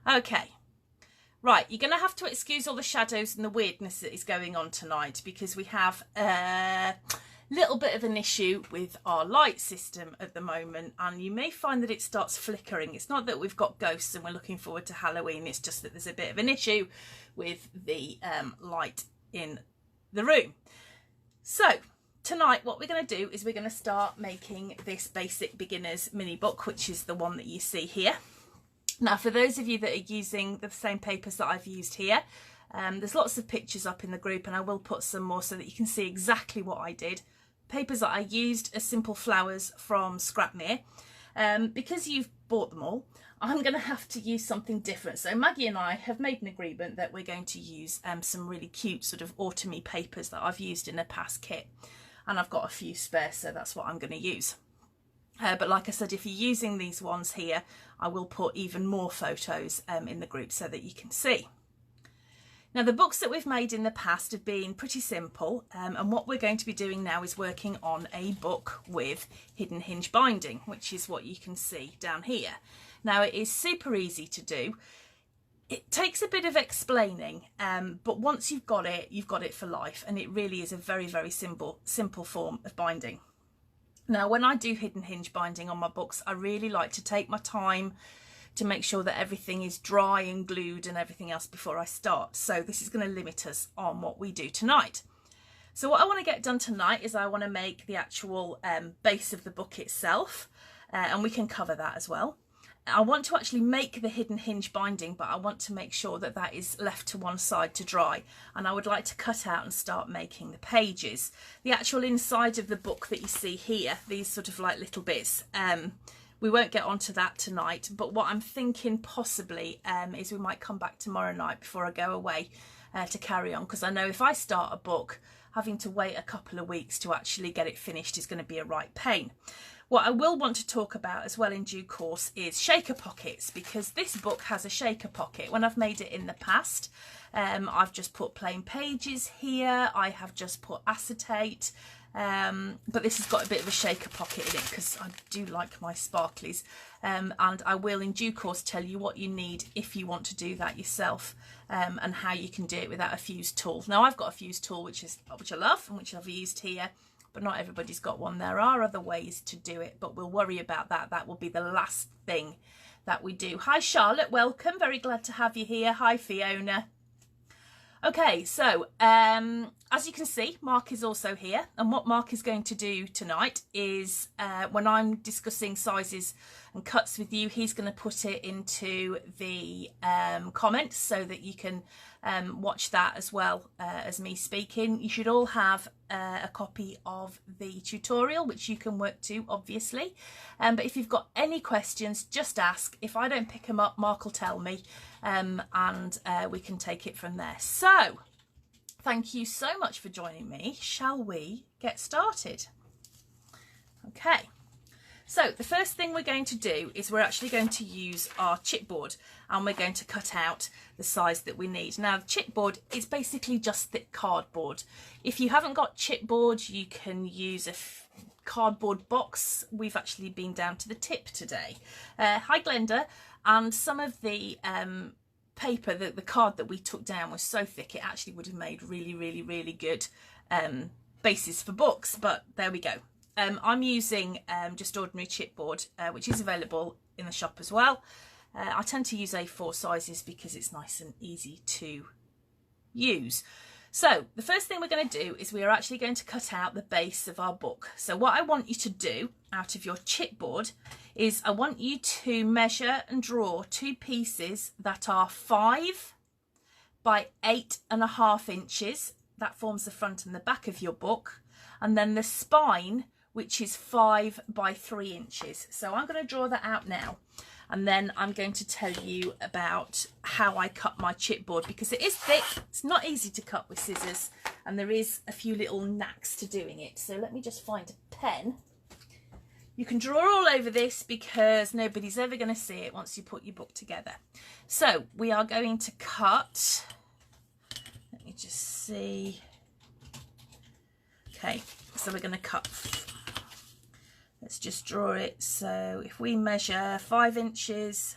Okay. Right, you're going to have to excuse all the shadows and the weirdness that is going on tonight because we have a little bit of an issue with our light system at the moment, and you may find that it starts flickering. It's not that we've got ghosts and we're looking forward to Halloween, it's just that there's a bit of an issue with the light in the room. So tonight what we're going to do is we're going to start making this Basic Beginners Minibook, which is the one that you see here. Now, for those of you that are using the same papers that I've used here, there's lots of pictures up in the group, and I will put some more so that you can see exactly what I did. Papers that I used are Simple Flowers from Scrapmere. Because you've bought them all, I'm going to have to use something different. So Maggie and I have made an agreement that we're going to use some really cute sort of autumny papers that I've used in a past kit. And I've got a few spare, so that's what I'm going to use. But like I said, if you're using these ones here, I will put even more photos in the group so that you can see. Now, the books that we've made in the past have been pretty simple, and what we're going to be doing now is working on a book with hidden hinge binding, which is what you can see down here. Now, it is super easy to do. It takes a bit of explaining, but once you've got it for life, and it really is a very, very simple form of binding. Now, when I do hidden hinge binding on my books, I really like to take my time to make sure that everything is dry and glued and everything else before I start. So this is going to limit us on what we do tonight. So what I want to get done tonight is I want to make the actual base of the book itself, and we can cover that as well. I want to actually make the hidden hinge binding, but I want to make sure that that is left to one side to dry, and I would like to cut out and start making the pages. The actual inside of the book that you see here, these sort of like little bits, we won't get onto that tonight, but what I'm thinking possibly is we might come back tomorrow night before I go away to carry on, because I know if I start a book, having to wait a couple of weeks to actually get it finished is going to be a right pain. What I will want to talk about as well in due course is shaker pockets, because this book has a shaker pocket. When I've made it in the past, I've just put plain pages here, I have just put acetate, but this has got a bit of a shaker pocket in it because I do like my sparklies, and I will in due course tell you what you need if you want to do that yourself, and how you can do it without a fused tool. Now, I've got a fused tool which I love and which I've used here, but not everybody's got one. There are other ways to do it, but we'll worry about that. That will be the last thing that we do. Hi Charlotte, welcome, very glad to have you here. Hi Fiona. Okay, so as you can see, Mark is also here, and what Mark is going to do tonight is when I'm discussing sizes and cuts with you, he's going to put it into the comments so that you can watch that as well as me speaking. You should all have a copy of the tutorial, which you can work to, obviously, but if you've got any questions, just ask. If I don't pick them up, Mark will tell me, and we can take it from there. So thank you so much for joining me. Shall we get started? Okay, so the first thing we're going to do is we're actually going to use our chipboard, and we're going to cut out the size that we need. Now, the chipboard is basically just thick cardboard. If you haven't got chipboard, you can use a cardboard box. We've actually been down to the tip today. Hi Glenda. And some of the paper, the card that we took down was so thick it actually would have made really, really, really good bases for books, but there we go. I'm using just ordinary chipboard, which is available in the shop as well. I tend to use A4 sizes because it's nice and easy to use. So the first thing we're going to do is we are actually going to cut out the base of our book. So what I want you to do out of your chipboard is I want you to measure and draw two pieces that are 5 by 8.5 inches. That forms the front and the back of your book. And then the spine, which is 5 by 3 inches. So I'm going to draw that out now. And then I'm going to tell you about how I cut my chipboard, because it is thick. It's not easy to cut with scissors, and there is a few little knacks to doing it. So let me just find a pen. You can draw all over this because nobody's ever going to see it once you put your book together. So we are going to cut, let me just see. Okay, so we're going to cut. Let's just draw it. So if we measure 5 inches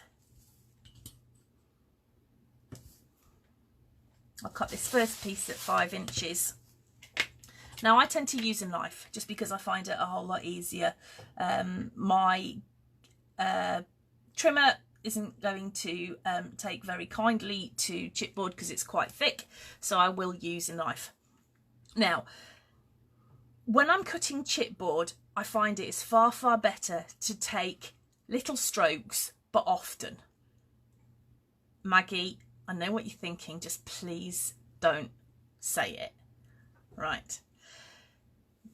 I'll cut this first piece at 5 inches. Now I tend to use a knife just because I find it a whole lot easier. My trimmer isn't going to take very kindly to chipboard because it's quite thick, so I will use a knife. Now, when I'm cutting chipboard, I find it is far, far better to take little strokes, but often. Maggie, I know what you're thinking, just please don't say it. Right.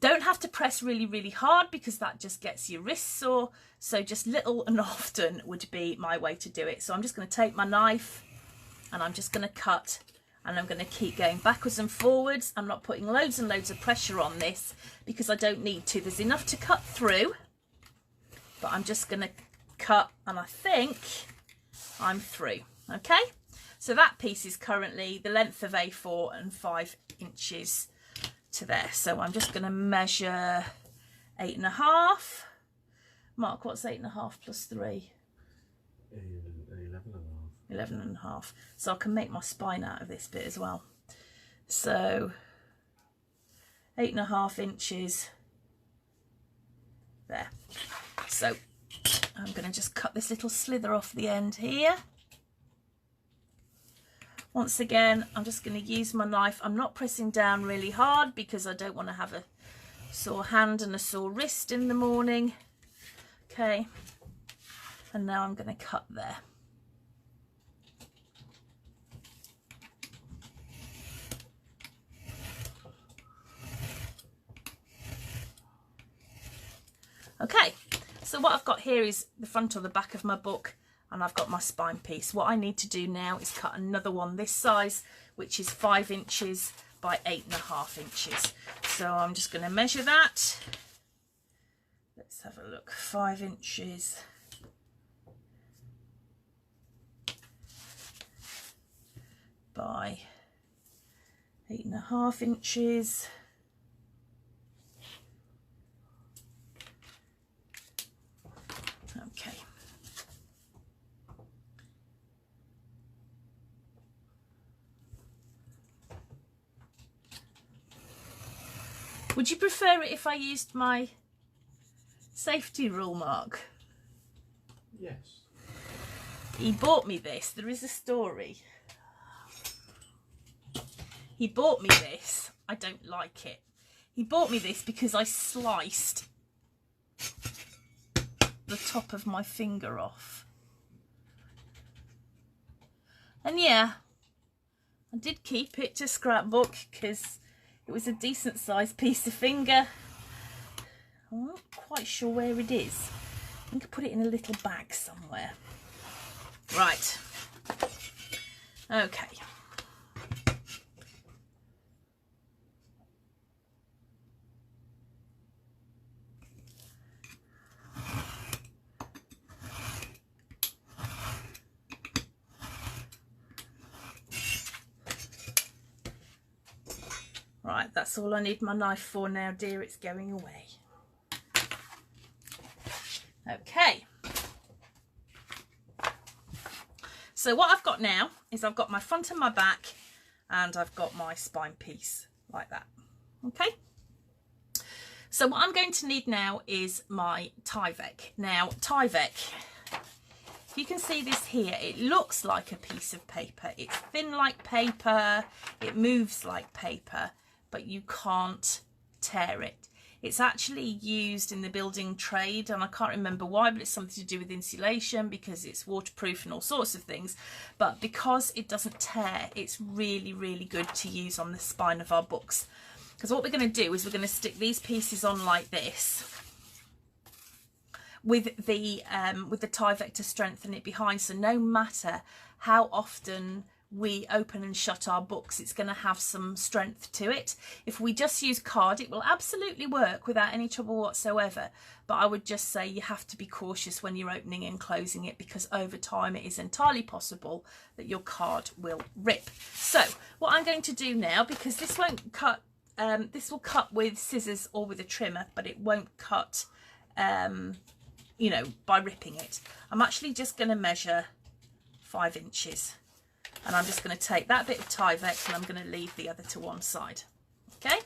Don't have to press really, really hard because that just gets your wrists sore. So just little and often would be my way to do it. So I'm just going to take my knife and I'm just going to cut, and I'm going to keep going backwards and forwards. I'm not putting loads and loads of pressure on this because I don't need to. There's enough to cut through, but I'm just going to cut, and I think I'm through. Okay, so that piece is currently the length of A4 and 5 inches to there. So I'm just going to measure 8.5. Mark, what's 8.5 plus 3? 11.5. So I can make my spine out of this bit as well. So 8.5 inches there. So I'm going to just cut this little slither off the end here. Once again, I'm just going to use my knife. I'm not pressing down really hard because I don't want to have a sore hand and a sore wrist in the morning. Okay, and now I'm going to cut there. Okay, so what I've got here is the front or the back of my book, and I've got my spine piece. What I need to do now is cut another one this size, which is 5 inches by 8.5 inches. So I'm just going to measure that. Let's have a look. 5 inches by 8.5 inches. Okay. Would you prefer it if I used my safety rule, Mark? Yes. He bought me this. There is a story. He bought me this. I don't like it. He bought me this because I sliced the top of my finger off. And yeah, I did keep it to scrapbook because it was a decent sized piece of finger. I'm not quite sure where it is. I think I put it in a little bag somewhere. Right. Okay. Right, that's all I need my knife for now, dear. It's going away. Okay. So what I've got now is I've got my front and my back, and I've got my spine piece like that. Okay. So what I'm going to need now is my Tyvek. Now, Tyvek, if you can see this here, it looks like a piece of paper. It's thin like paper, it moves like paper, but you can't tear it. It's actually used in the building trade, and I can't remember why, but it's something to do with insulation because it's waterproof and all sorts of things. But because it doesn't tear, it's really, really good to use on the spine of our books. Because what we're going to do is we're going to stick these pieces on like this with the Tyvek to strengthen it behind. So no matter how often we open and shut our books, it's going to have some strength to it. If we just use card, it will absolutely work without any trouble whatsoever, but I would just say you have to be cautious when you're opening and closing it, because over time it is entirely possible that your card will rip. So what I'm going to do now, because this won't cut, this will cut with scissors or with a trimmer, but it won't cut you know, by ripping it. I'm actually just going to measure 5 inches. And I'm just going to take that bit of Tyvek and I'm going to leave the other to one side. Okay.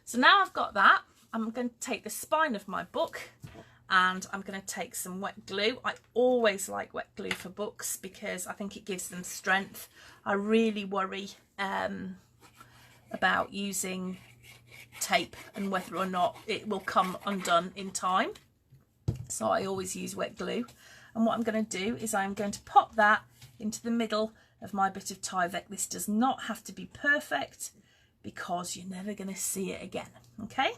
So now I've got that, I'm going to take the spine of my book and I'm going to take some wet glue. I always like wet glue for books because I think it gives them strength. I really worry about using tape and whether or not it will come undone in time. So I always use wet glue. And what I'm going to do is I'm going to pop that into the middle of my bit of Tyvek. This does not have to be perfect because you're never going to see it again. Okay,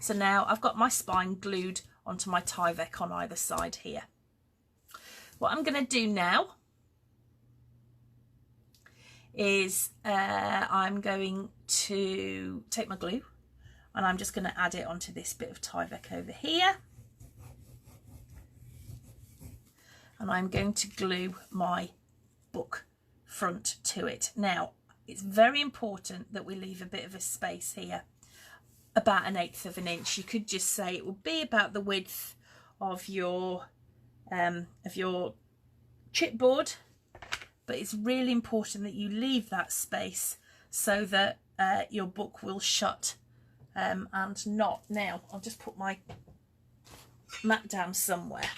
so now I've got my spine glued onto my Tyvek on either side here. What I'm going to do now is I'm going to take my glue and I'm just going to add it onto this bit of Tyvek over here. And I'm going to glue my book front to it. Now, it's very important that we leave a bit of a space here, about 1/8 of an inch. You could just say it will be about the width of your chipboard, but it's really important that you leave that space so that your book will shut and not. Now, I'll just put my mat down somewhere.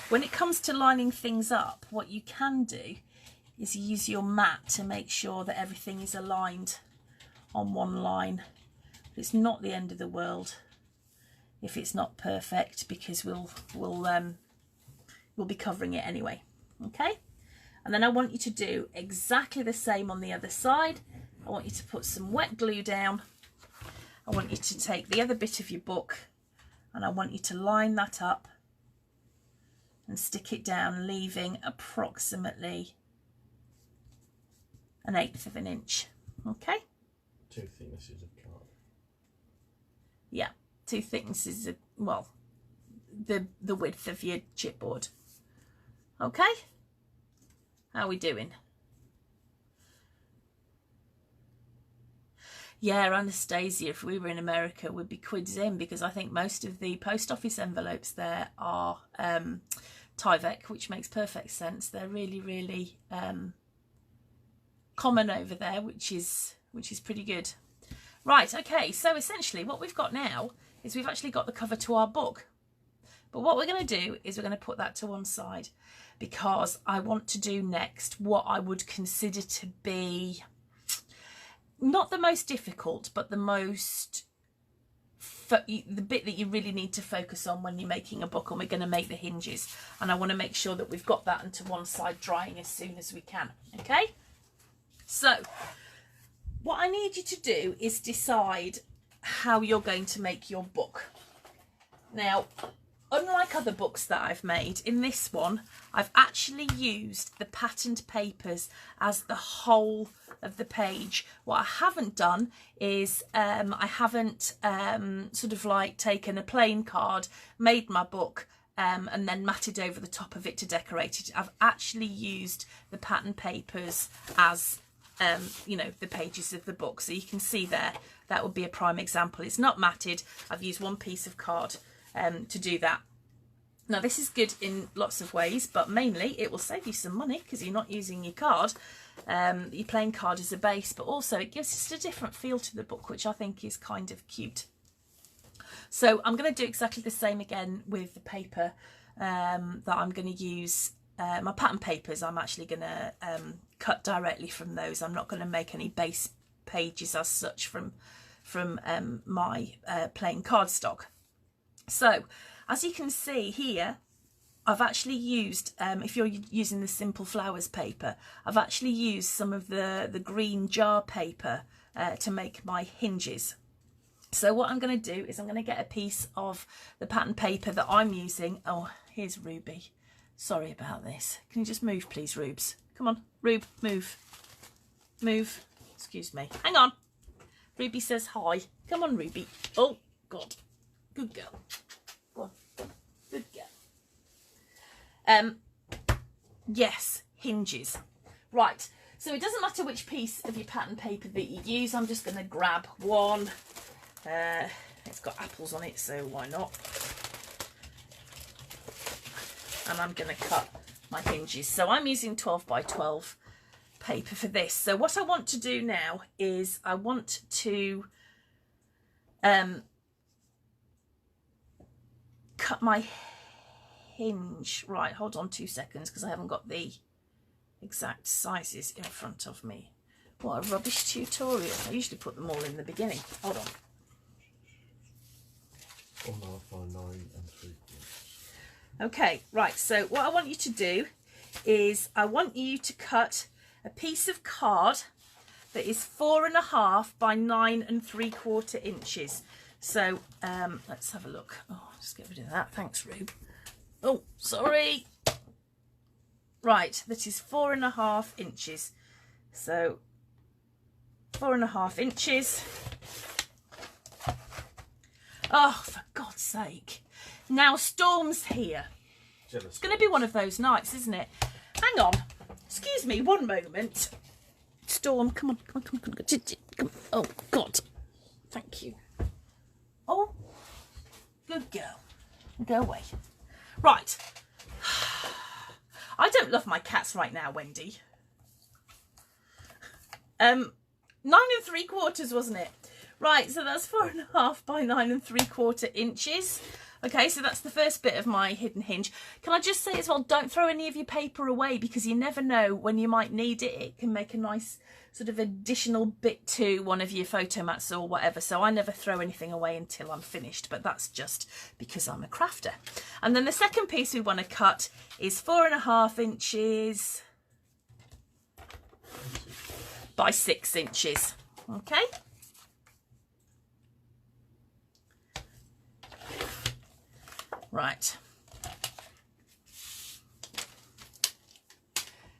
When it comes to lining things up, what you can do is use your mat to make sure that everything is aligned on one line. It's not the end of the world if it's not perfect, because we'll be covering it anyway. Okay, and then I want you to do exactly the same on the other side. I want you to put some wet glue down. I want you to take the other bit of your book and I want you to line that up and stick it down, leaving approximately 1/8 of an inch. Okay, 2 thicknesses of card. Yeah, 2 thicknesses of, well, the width of your chipboard. Okay, how are we doing? Yeah, Anastasia, if we were in America, we'd be quids in, because I think most of the post office envelopes there are Tyvek, which makes perfect sense. They're really, really common over there, which is pretty good. Right, okay, so essentially what we've got now is we've actually got the cover to our book. But what we're going to do is we're going to put that to one side, because I want to do next what I would consider to be not the most difficult, but the most the bit that you really need to focus on when you're making a book, and we're going to make the hinges. And I want to make sure that we've got that onto one side drying as soon as we can. Okay, so what I need you to do is decide how you're going to make your book. Now, unlike other books that I've made, in this one I've actually used the patterned papers as the whole of the page. What I haven't done is I haven't sort of like taken a plain card, made my book and then matted over the top of it to decorate it. I've actually used the patterned papers as you know, the pages of the book. So you can see there, that would be a prime example. It's not matted. I've used one piece of card to do that. Now, this is good in lots of ways, but mainly it will save you some money because you're not using your card, your plain card as a base, but also it gives just a different feel to the book, which I think is kind of cute. So I'm going to do exactly the same again with the paper that I'm going to use. My pattern papers, I'm actually going to cut directly from those. I'm not going to make any base pages as such from my plain cardstock. So as you can see here, I've actually used, if you're using the Simple Flowers paper, I've actually used some of the green jar paper to make my hinges. So what I'm going to do is I'm going to get a piece of the pattern paper that I'm using. Oh, here's Ruby. Sorry about this. Can you just move, please, Rubes? Come on, Rube, move. Move. Excuse me. Hang on. Ruby says hi. Come on, Ruby. Oh, God. Good girl. Go on. Good girl. Yes, hinges. Right. So it doesn't matter which piece of your pattern paper that you use. I'm just going to grab one. It's got apples on it, so why not? And I'm going to cut my hinges. So I'm using 12 by 12 paper for this. So what I want to do now is I want to cut my hinge. Right, hold on 2 seconds because I haven't got the exact sizes in front of me. What a rubbish tutorial. I usually put them all in the beginning. Hold on. 1.5 by 9 3/4. Okay, right, so what I want you to do is I want you to cut a piece of card that is 4.5 by 9 3/4 inches. So let's have a look. Oh, I'll just get rid of that. Thanks, Rube. Oh, sorry. Right, that is 4.5 inches. So 4.5 inches. Oh, for God's sake. Now Storm's here. Jealous. It's going to be one of those nights, isn't it? Hang on. Excuse me, one moment. Storm, come on, come on, come on, come on. Come on. Oh, God. Thank you. Oh, good girl. Go away. Right. I don't love my cats right now, Wendy. 9 3/4, wasn't it? Right, so that's 4.5 by 9 3/4 inches. Okay, so that's the first bit of my hidden hinge. Can I just say as well, don't throw any of your paper away because you never know when you might need it. It can make a nice sort of additional bit to one of your photo mats or whatever. So I never throw anything away until I'm finished, but that's just because I'm a crafter. And then the second piece we want to cut is 4.5 inches by 6 inches. Okay. Right.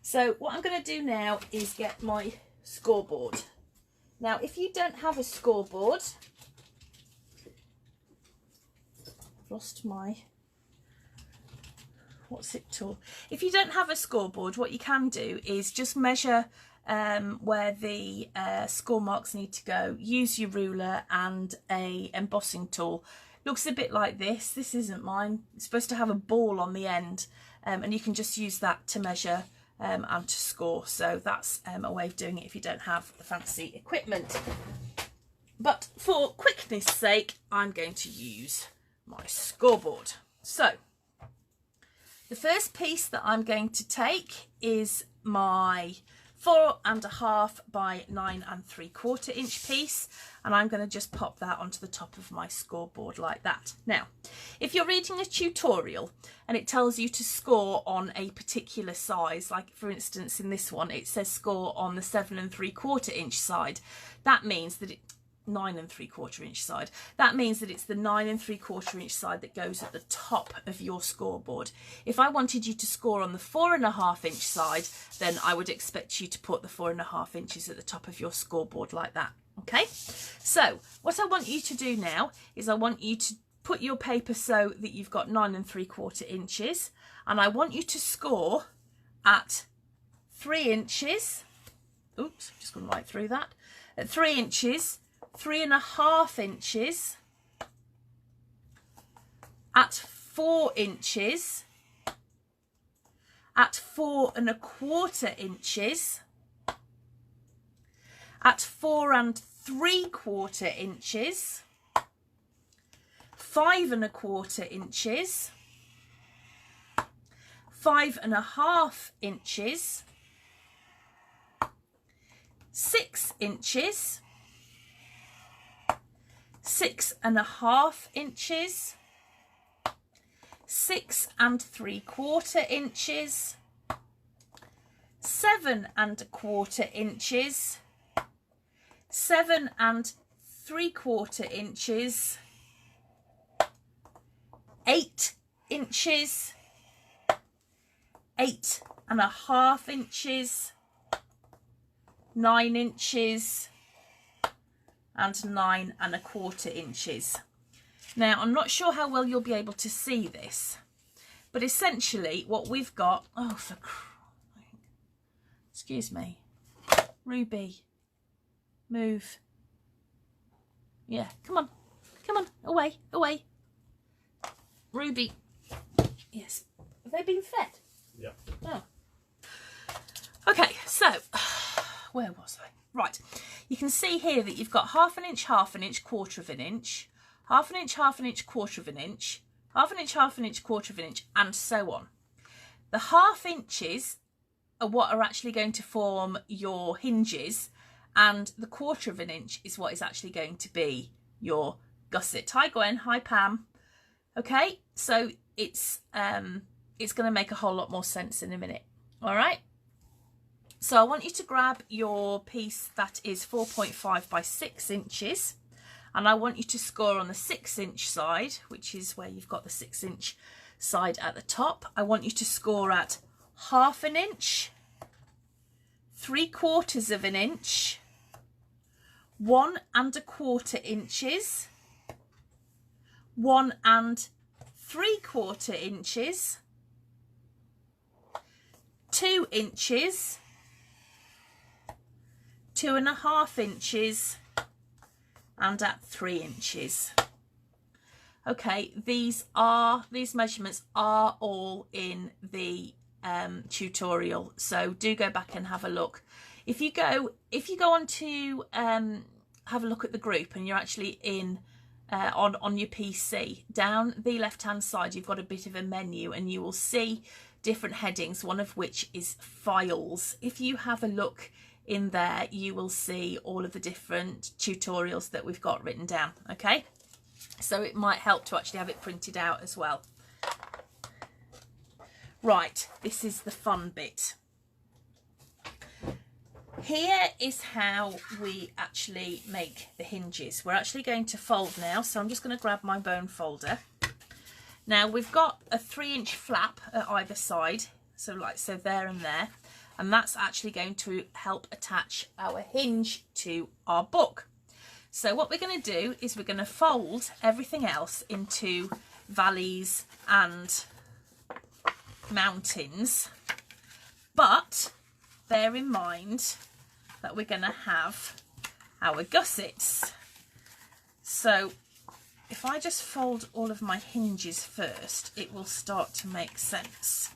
So what I'm going to do now is get my scoreboard. Now, if you don't have a scoreboard, I've lost my, what's it tool? If you don't have a scoreboard, what you can do is just measure where the score marks need to go. Use your ruler and a embossing tool. Looks a bit like this. This isn't mine. It's supposed to have a ball on the end, and you can just use that to measure and to score. So that's a way of doing it if you don't have the fancy equipment. But for quickness sake, I'm going to use my scoreboard. So the first piece that I'm going to take is my 4.5 by 9 3/4 inch piece, and I'm going to just pop that onto the top of my scoreboard like that. Now, if you're reading a tutorial and it tells you to score on a particular size, like for instance in this one it says score on the 7 3/4 inch side, that means that 9 3/4 inch side. That means that it's the 9 3/4 inch side that goes at the top of your scoreboard. If I wanted you to score on the 4.5 inch side, then I would expect you to put the 4.5 inches at the top of your scoreboard like that. Okay, so what I want you to do now is I want you to put your paper so that you've got 9 3/4 inches, and I want you to score at 3 inches. Oops, just gone right through that. At 3 inches, 3.5 inches, at 4 inches, at 4.25 inches, at 4 3/4 inches, 5.25 inches, 5.5 inches, 6 inches, 6.5 inches, 6 3/4 inches, 7 1/4 inches, 7 3/4 inches, 8 inches, 8.5 inches, 9 inches, and 9.25 inches. Now, I'm not sure how well you'll be able to see this, but essentially what we've got, oh, for crying, excuse me, Ruby, move. Yeah, come on, away. Ruby, yes, have they been fed? Yeah. Oh. Okay, so where was I? Right, you can see here that you've got half an inch, quarter of an inch, half an inch, quarter of an inch, half an inch, quarter of an inch, and so on. The half inches are what are actually going to form your hinges, and the quarter of an inch is what is actually going to be your gusset. Hi Gwen, hi Pam. Okay, so it's going to make a whole lot more sense in a minute. All right. So I want you to grab your piece that is 4.5 by 6 inches, and I want you to score on the 6-inch side, which is where you've got the 6-inch side at the top. I want you to score at half an inch, 3/4 of an inch, 1 1/4 inches, 1 3/4 inches, 2 inches, 2.5 inches, and at 3 inches. Okay, these measurements are all in the tutorial, so do go back and have a look. If you go on to have a look at the group, and you're actually in on your PC, down the left hand side you've got a bit of a menu, and you will see different headings, one of which is files. If you have a look in there, you will see all of the different tutorials that we've got written down. Okay, so it might help to actually have it printed out as well. Right, this is the fun bit. Here is how we actually make the hinges. We're actually going to fold now, so I'm just going to grab my bone folder. Now we've got a 3-inch flap at either side, so there and there, and that's actually going to help attach our hinge to our book. So what we're going to do is we're going to fold everything else into valleys and mountains, but bear in mind that we're going to have our gussets. So if I just fold all of my hinges first, it will start to make sense.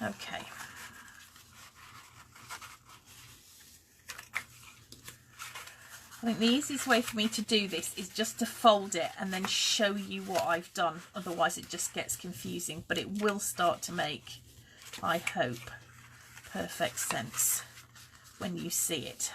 Okay. I think the easiest way for me to do this is just to fold it and then show you what I've done. Otherwise it just gets confusing, but it will start to make, I hope, perfect sense when you see it.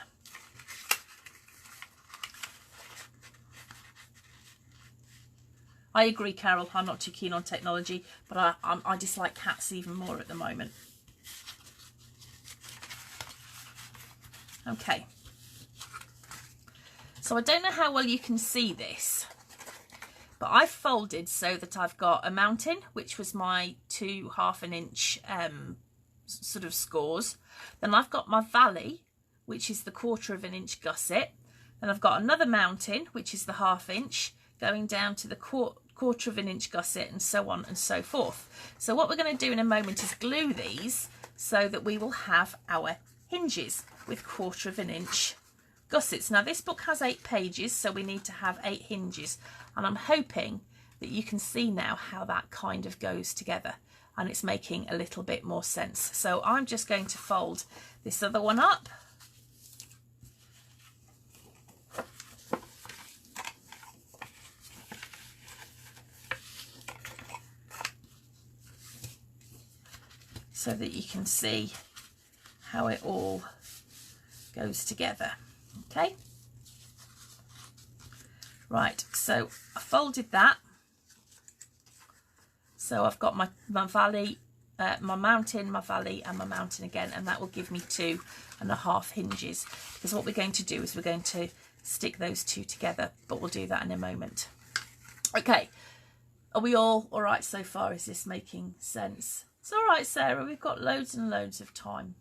I agree, Carol, I'm not too keen on technology, but I dislike cats even more at the moment. Okay. So I don't know how well you can see this, but I've folded so that I've got a mountain, which was my 2 1/2 inch sort of scores. Then I've got my valley, which is the 1/4 inch gusset. Then I've got another mountain, which is the 1/2 inch, going down to the 1/4 inch gusset, and so on and so forth. So what we're going to do in a moment is glue these so that we will have our hinges with 1/4 inch gussets. Now this book has 8 pages, so we need to have 8 hinges, and I'm hoping that you can see now how that kind of goes together, and it's making a little bit more sense. So I'm just going to fold this other one up. So that you can see how it all goes together. Okay, right, so I folded that. So I've got my valley, my mountain, my valley, and my mountain again, and that will give me 2.5 hinges, because what we're going to do is we're going to stick those two together, but we'll do that in a moment. Okay, are we all right so far? Is this making sense? It's all right, Sarah, we've got loads and loads of time.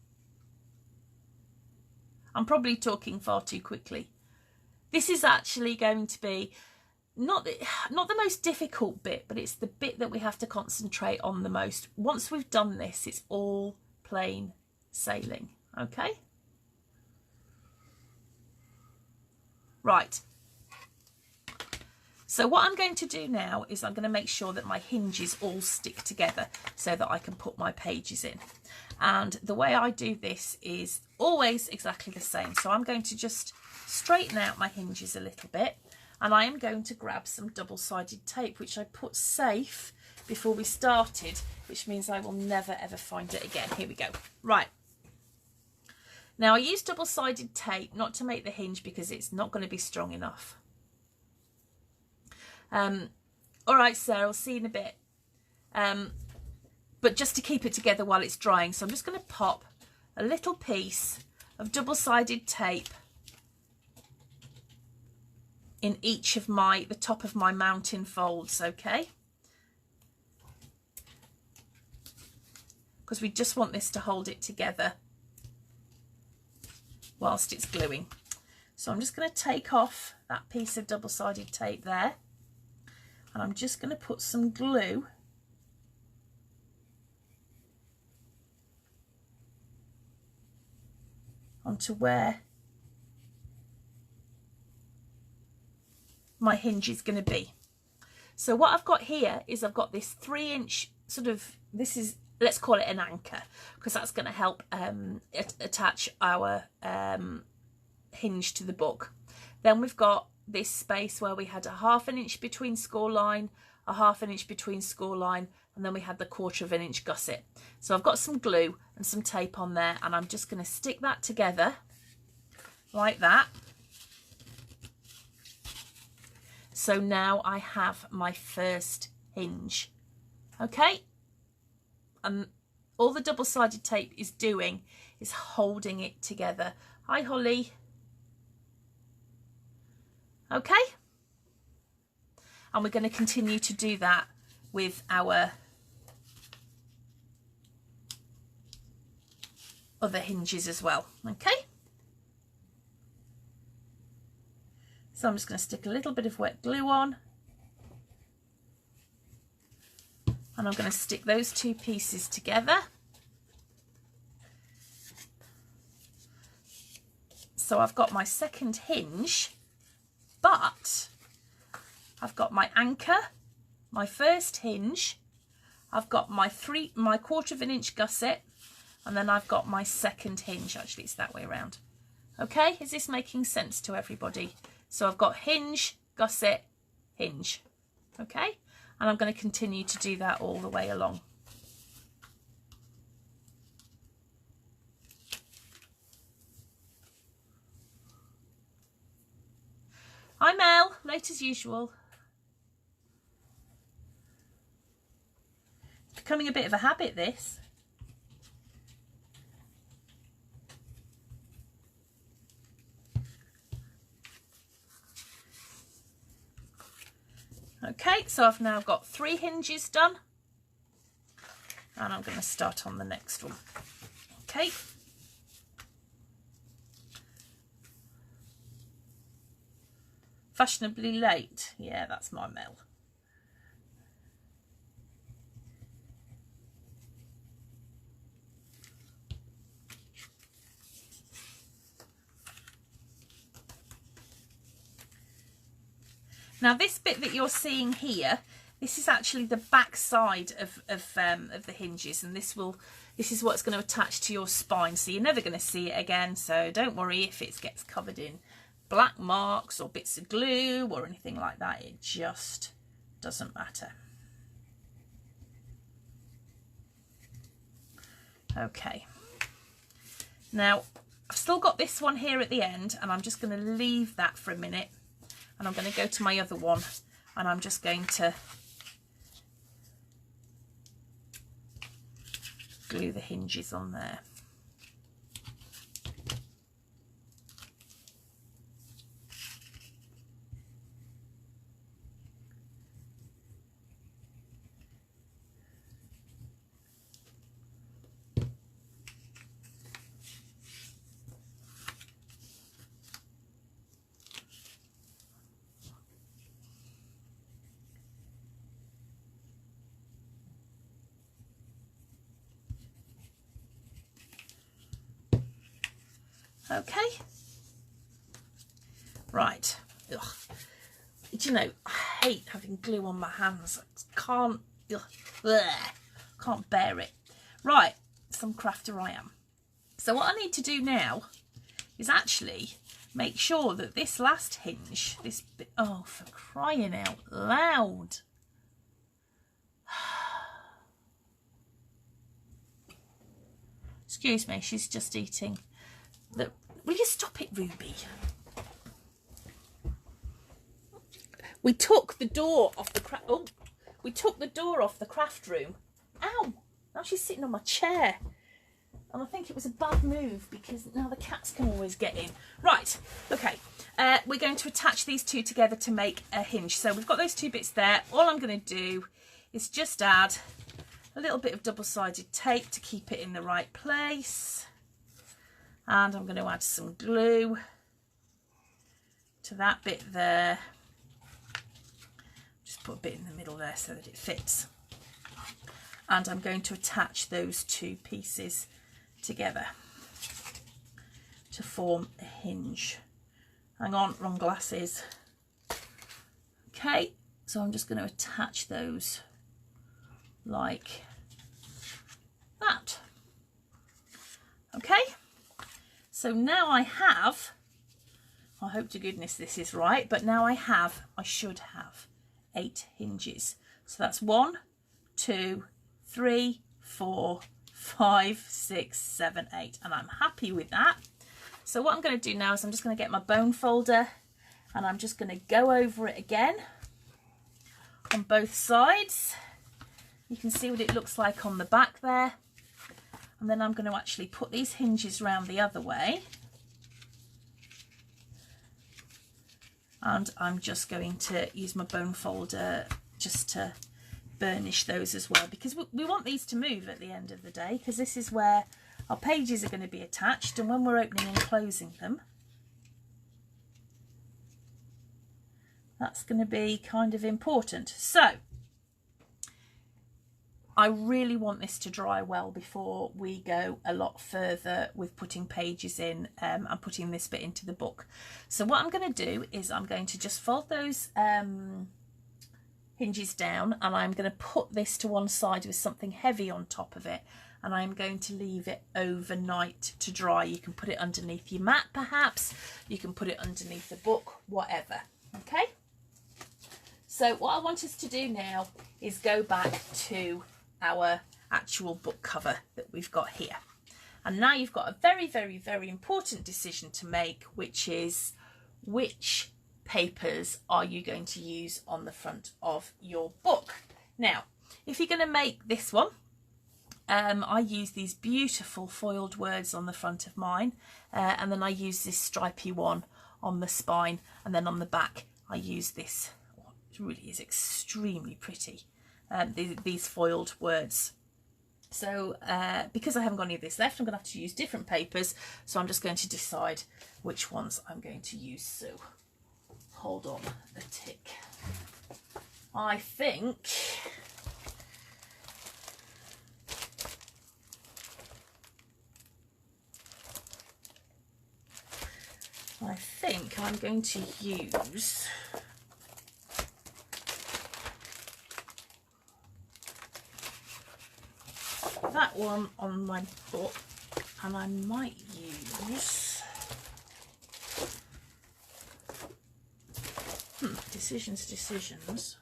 I'm probably talking far too quickly. This is actually going to be not the most difficult bit, but it's the bit that we have to concentrate on the most. Once we've done this, it's all plain sailing. Okay? Right. So what I'm going to do now is I'm going to make sure that my hinges all stick together so that I can put my pages in. And the way I do this is always exactly the same. So I'm going to just straighten out my hinges a little bit, and I am going to grab some double-sided tape, which I put safe before we started, which means I will never ever find it again. Here we go. Right. Now I use double-sided tape not to make the hinge because it's not going to be strong enough. All right, Sarah, I'll see you in a bit. But just to keep it together while it's drying. So I'm just going to pop a little piece of double-sided tape in each of the top of my mountain folds, okay? Because we just want this to hold it together whilst it's gluing. So I'm just going to take off that piece of double-sided tape there, and I'm just going to put some glue onto where my hinge is going to be. So what I've got here is I've got this 3-inch sort of, this is, let's call it an anchor, because that's going to help attach our hinge to the book. Then we've got this space where we had a 1/2 inch between score line, a 1/2 inch between score line, and then we had the 1/4 inch gusset. So I've got some glue and some tape on there, and I'm just going to stick that together like that. So now I have my first hinge, okay? And all the double-sided tape is doing is holding it together. Hi, Holly. Okay? And we're going to continue to do that with our other hinges as well, okay? So I'm just going to stick a little bit of wet glue on, and I'm going to stick those two pieces together. So I've got my second hinge, but I've got my anchor, my first hinge, I've got my 1/4 inch gusset, and then I've got my second hinge. Actually, it's that way around. Okay, is this making sense to everybody? So I've got hinge, gusset, hinge, okay? And I'm going to continue to do that all the way along. Hi Mel, late as usual. It's becoming a bit of a habit, this. Okay, so I've now got 3 hinges done, and I'm going to start on the next one. Okay. Fashionably late. Yeah, that's my Mel. Now this bit that you're seeing here, this is actually the back side of the hinges, and this is what's going to attach to your spine, so you're never going to see it again. So don't worry if it gets covered in black marks or bits of glue or anything like that. It just doesn't matter. Okay, now I've still got this one here at the end, and I'm just going to leave that for a minute. And I'm going to go to my other one, and I'm just going to glue the hinges on there. Okay, right. Ugh. Do you know, hate having glue on my hands. I can't, can't bear it. Right, some crafter I am. So what I need to do now is actually make sure that this last hinge, this bit, oh, for crying out loud. Excuse me, she's just eating. Will you stop it, Ruby? We took the door off the craft room. Ow! Now she's sitting on my chair. And I think it was a bad move because now the cats can always get in. Right, okay. We're going to attach these two together to make a hinge. So we've got those two bits there. All I'm going to do is just add a little bit of double-sided tape to keep it in the right place. And I'm going to add some glue to that bit there. Just put a bit in the middle there so that it fits. And I'm going to attach those two pieces together to form a hinge. Hang on, wrong glasses. Okay, so I'm just going to attach those like that. Okay, so now I have, I hope to goodness this is right, but now I should have 8 hinges. So that's 1, 2, 3, 4, 5, 6, 7, 8, and I'm happy with that. So what I'm going to do now is I'm just going to get my bone folder and I'm just going to go over it again on both sides. You can see what it looks like on the back there, and then I'm going to actually put these hinges round the other way, and I'm just going to use my bone folder just to burnish those as well, because we want these to move at the end of the day, because this is where our pages are going to be attached, and when we're opening and closing them, that's going to be kind of important. So I really want this to dry well before we go a lot further with putting pages in and putting this bit into the book. So what I'm going to do is I'm going to just fold those hinges down, and I'm going to put this to one side with something heavy on top of it, and I'm going to leave it overnight to dry. You can put it underneath your mat perhaps, you can put it underneath the book, whatever. Okay, so what I want us to do now is go back to our actual book cover that we've got here, and now you've got a very, very, very important decision to make, which is which papers are you going to use on the front of your book. Now, if you're going to make this one, I use these beautiful foiled words on the front of mine, and then I use this stripy one on the spine, and then on the back I use this, it really is extremely pretty, these foiled words. So because I haven't got any of this left, I'm going to have to use different papers, so I'm just going to decide which ones I'm going to use. So hold on a tick. I think I'm going to use that one on my book, and I might use decisions.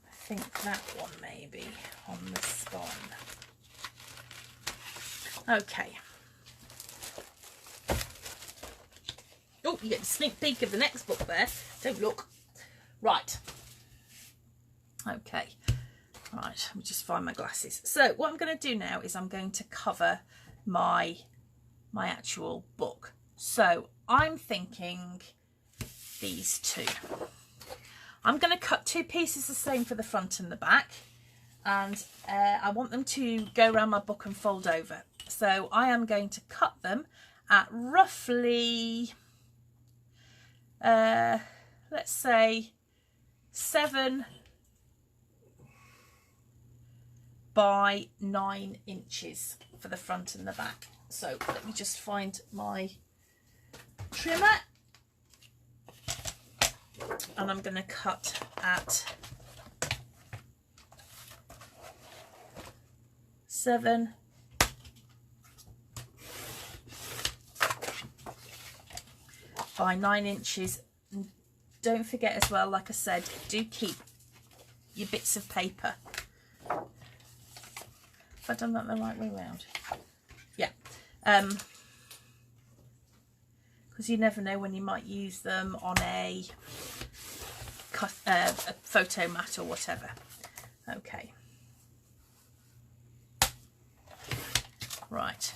I think that one maybe on the spine. Okay. Oh, you get a sneak peek of the next book there. Don't look. Right. Okay. Right, let me just find my glasses. So what I'm going to do now is I'm going to cover my actual book. So I'm thinking these two. I'm going to cut 2 pieces the same for the front and the back, and I want them to go around my book and fold over. So I am going to cut them at roughly, let's say 7 by 9 inches for the front and the back. So let me just find my trimmer, and I'm going to cut at 7 by 9 inches. And don't forget as well, like I said, do keep your bits of paper. Have I done that the right way around? Yeah. Because you never know when you might use them on a photo mat or whatever. Okay. Right.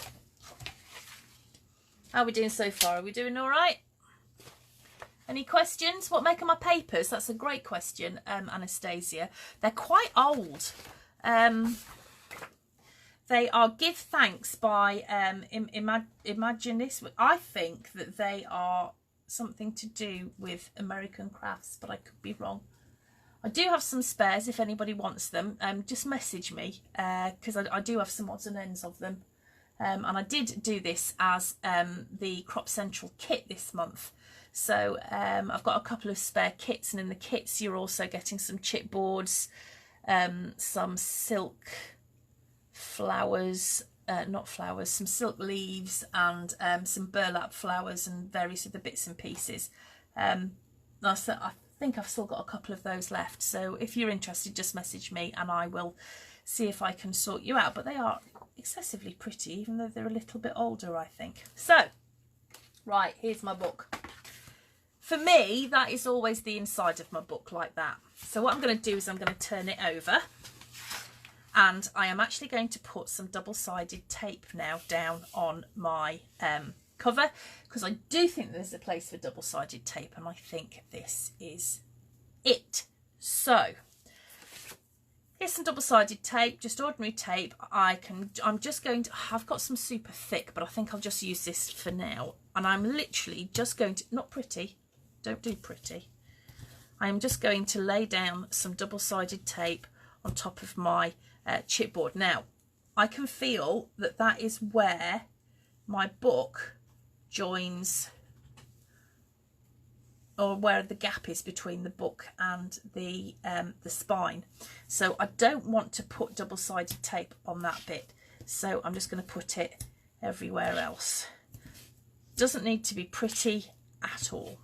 How are we doing so far? Are we doing all right? Any questions? What make of my papers? That's a great question, Anastasia. They're quite old. They are Give Thanks by Imaginis. I think that they are something to do with American crafts, but I could be wrong. I do have some spares if anybody wants them. Just message me, because I do have some odds and ends of them. And I did do this as the Crop Central kit this month. So I've got a couple of spare kits, and in the kits you're also getting some chipboards, some silk flowers, some silk leaves, and some burlap flowers and various other bits and pieces. I think I've still got a couple of those left, so if you're interested, just message me and I will see if I can sort you out. But they are excessively pretty, even though they're a little bit older, I think. So, right, here's my book. For me, that is always the inside of my book, like that. So what I'm going to do is I'm going to turn it over, and I am actually going to put some double-sided tape now down on my cover, because I do think there's a place for double-sided tape, and I think this is it. So here's some double-sided tape, just ordinary tape. I've got some super thick, but I think I'll just use this for now. And I'm literally just going to, not pretty, don't do pretty. I'm just going to lay down some double-sided tape on top of my chipboard. Now, I can feel that that is where my book joins, or where the gap is between the book and the spine. So I don't want to put double-sided tape on that bit. So I'm just going to put it everywhere else. Doesn't need to be pretty at all.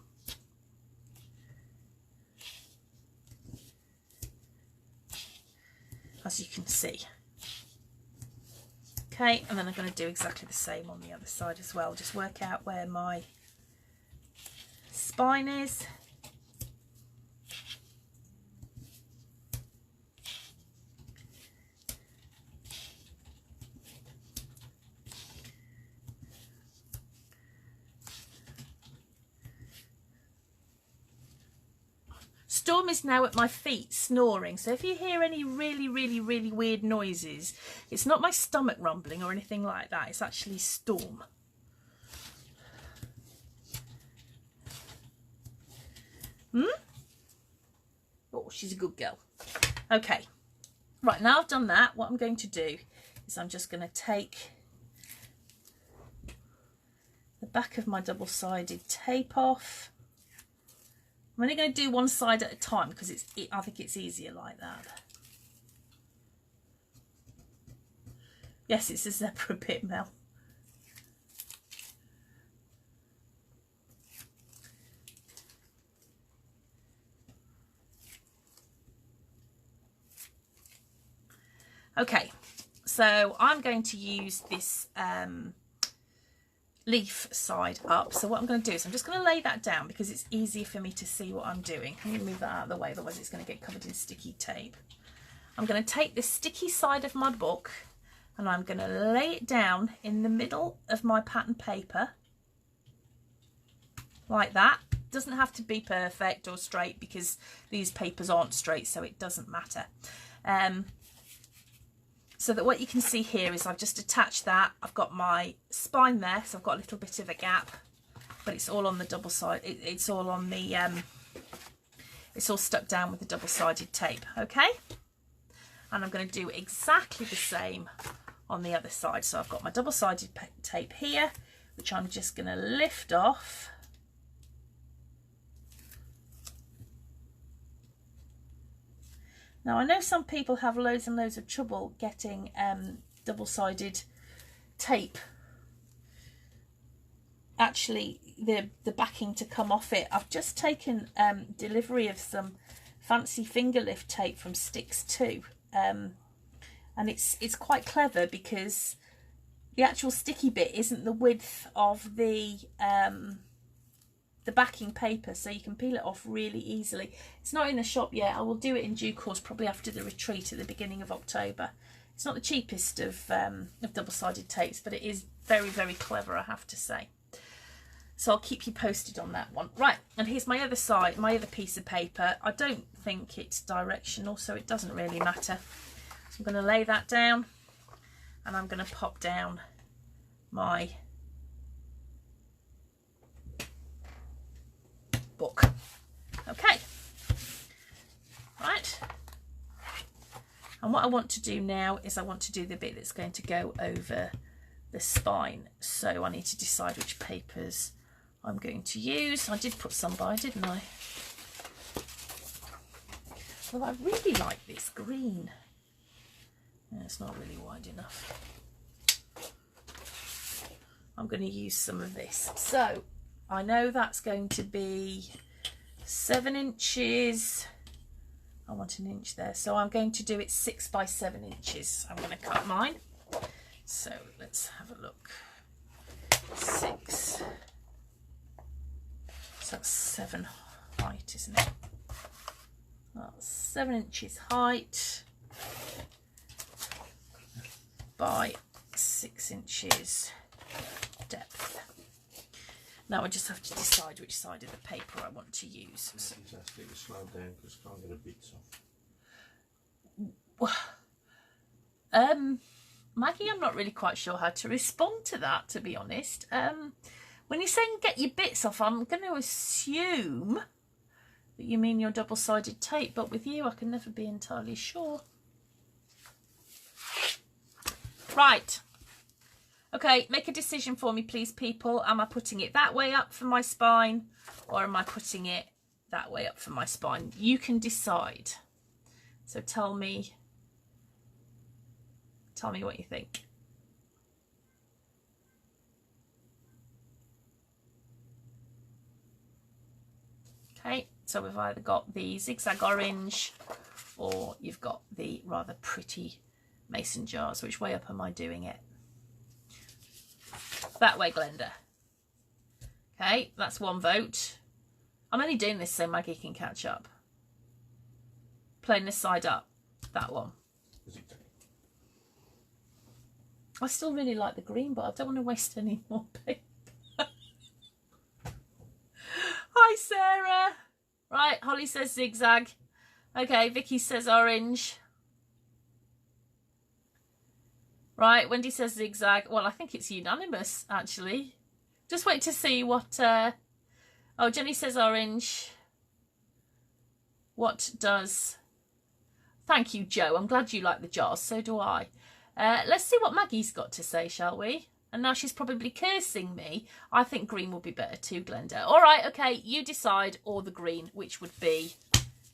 As you can see. Okay, and then I'm going to do exactly the same on the other side as well. Just work out where my spine is. Storm is now at my feet snoring, so if you hear any really weird noises, it's not my stomach rumbling or anything like that, it's actually Storm. Oh, she's a good girl. Okay, right, now I've done that, what I'm going to do is I'm just going to take the back of my double-sided tape off. I'm only going to do one side at a time because I think it's easier like that. Yes, it's a zebra bit, Mel. Okay, so I'm going to use this leaf side up. So what I'm going to do is I'm just going to lay that down because it's easier for me to see what I'm doing. Can you move that out of the way, otherwise it's going to get covered in sticky tape. I'm going to take this sticky side of my book and I'm going to lay it down in the middle of my pattern paper like that. Doesn't have to be perfect or straight because these papers aren't straight, so it doesn't matter. So that what you can see here is I've just attached that. I've got my spine there, so I've got a little bit of a gap, but it's all on the double side. It's all on the, it's all stuck down with the double-sided tape, okay? And I'm going to do exactly the same on the other side. So I've got my double-sided tape here, which I'm just going to lift off Now I know some people have loads and loads of trouble getting double-sided tape, actually the backing to come off it. I've just taken delivery of some fancy finger lift tape from Sticks 2, and it's quite clever because the actual sticky bit isn't the width of the backing paper, so you can peel it off really easily. It's not in the shop yet. I will do it in due course, probably after the retreat at the beginning of October. It's not the cheapest of double-sided tapes, but it is very, very clever, I have to say. So I'll keep you posted on that one. Right, and here's my other side, my other piece of paper. I don't think it's directional, so it doesn't really matter. So I'm going to lay that down, and I'm going to pop down my book. Okay, right, and what I want to do now is I want to do the bit that's going to go over the spine. So I need to decide which papers I'm going to use. I did put some by, didn't I? Well, I really like this green. Yeah, it's not really wide enough. I'm going to use some of this. So I know that's going to be 7 inches. I want an inch there, so I'm going to do it 6 by 7 inches. I'm going to cut mine. So let's have a look. 6. So that's 7 height, isn't it? That's 7 inches height by 6 inches depth. Now I just have to decide which side of the paper I want to use. So, exactly, slow down because I can't get a bit off. Maggie, I'm not really quite sure how to respond to that, to be honest. When you're saying get your bits off, I'm going to assume that you mean your double-sided tape, but with you I can never be entirely sure. Right. Okay, make a decision for me, please, people. Am I putting it that way up for my spine, or am I putting it that way up for my spine? You can decide. So tell me what you think. Okay, so we've either got the zigzag orange or you've got the rather pretty mason jars. Which way up am I doing it? That way, Glenda. Okay, that's one vote. I'm only doing this so Maggie can catch up. Playing this side up. That one. I still really like the green, but I don't want to waste any more paper. Hi, Sarah. Right, Holly says zigzag. Okay, Vicky says orange. Right, Wendy says zigzag. Well, I think it's unanimous, actually. Just wait to see what... Oh, Jenny says orange. What does... Thank you, Joe. I'm glad you like the jars. So do I. Let's see what Maggie's got to say, shall we? And now she's probably cursing me. I think green would be better too, Glenda. All right, okay, you decide, or the green, which would be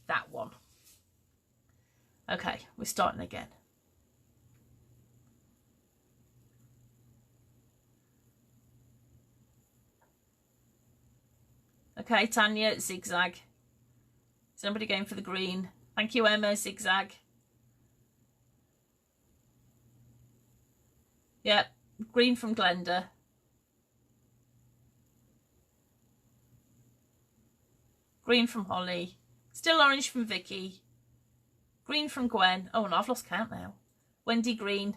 that one. Okay, we're starting again. Okay, Tanya, zigzag. Is anybody going for the green? Thank you, Emma, zigzag. Yep, green from Glenda. Green from Holly. Still orange from Vicky. Green from Gwen. Oh, no, I've lost count now. Wendy green.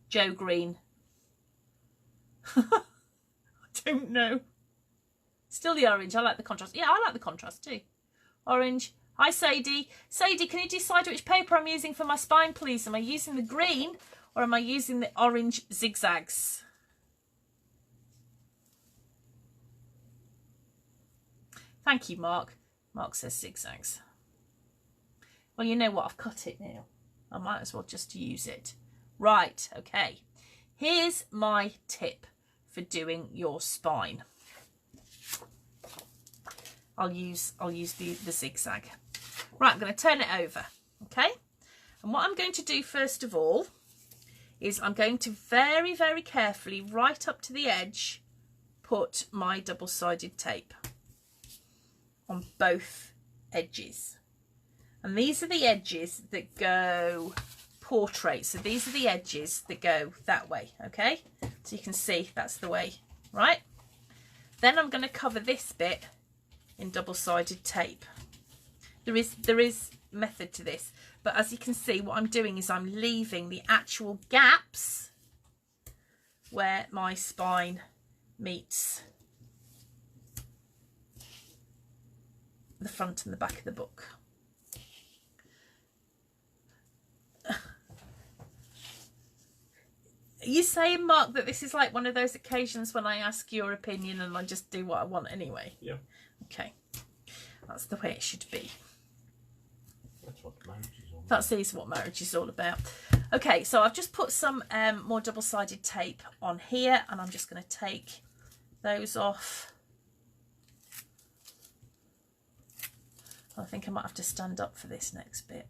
Joe green. I don't know. Still the orange. I like the contrast. Yeah, I like the contrast too. Orange. Hi, Sadie. Sadie, can you decide which paper I'm using for my spine, please? Am I using the green or am I using the orange zigzags? Thank you, Mark. Mark says zigzags. Well, you know what? I've cut it now. I might as well just use it. Right, okay. Here's my tip for doing your spine. I'll use the zigzag. Right, I'm going to turn it over. Okay, and what I'm going to do first of all is I'm going to very, very carefully, right up to the edge, put my double-sided tape on both edges. And these are the edges that go portrait. So these are the edges that go that way, okay? So you can see that's the way, right? Then I'm going to cover this bit in double-sided tape. There is method to this, but as you can see, what I'm doing is I'm leaving the actual gaps where my spine meets the front and the back of the book. Are you saying, Mark, that this is like one of those occasions when I ask your opinion and I just do what I want anyway? Yeah. Okay. That's the way it should be. That's what marriage is all about. That's what marriage is all about. Okay, so I've just put some more double-sided tape on here, and I'm just going to take those off. I think I might have to stand up for this next bit.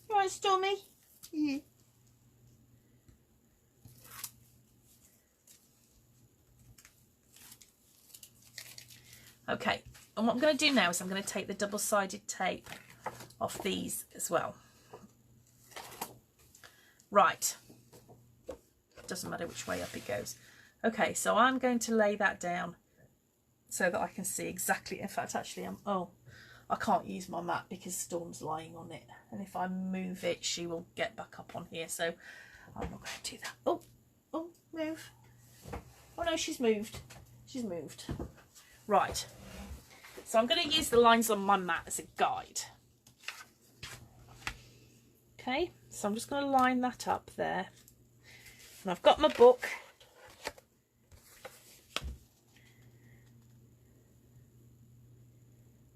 You alright, Stormy? Yeah. Okay, and what I'm going to do now is I'm going to take the double-sided tape off these as well. Right, doesn't matter which way up it goes. Okay, so I'm going to lay that down so that I can see exactly. In fact, actually, I can't use my mat because Storm's lying on it, and if I move it, she will get back up on here. So I'm not going to do that. Oh, move! Oh no, she's moved. She's moved. Right. So I'm going to use the lines on my mat as a guide. Okay, so I'm just going to line that up there. And I've got my book.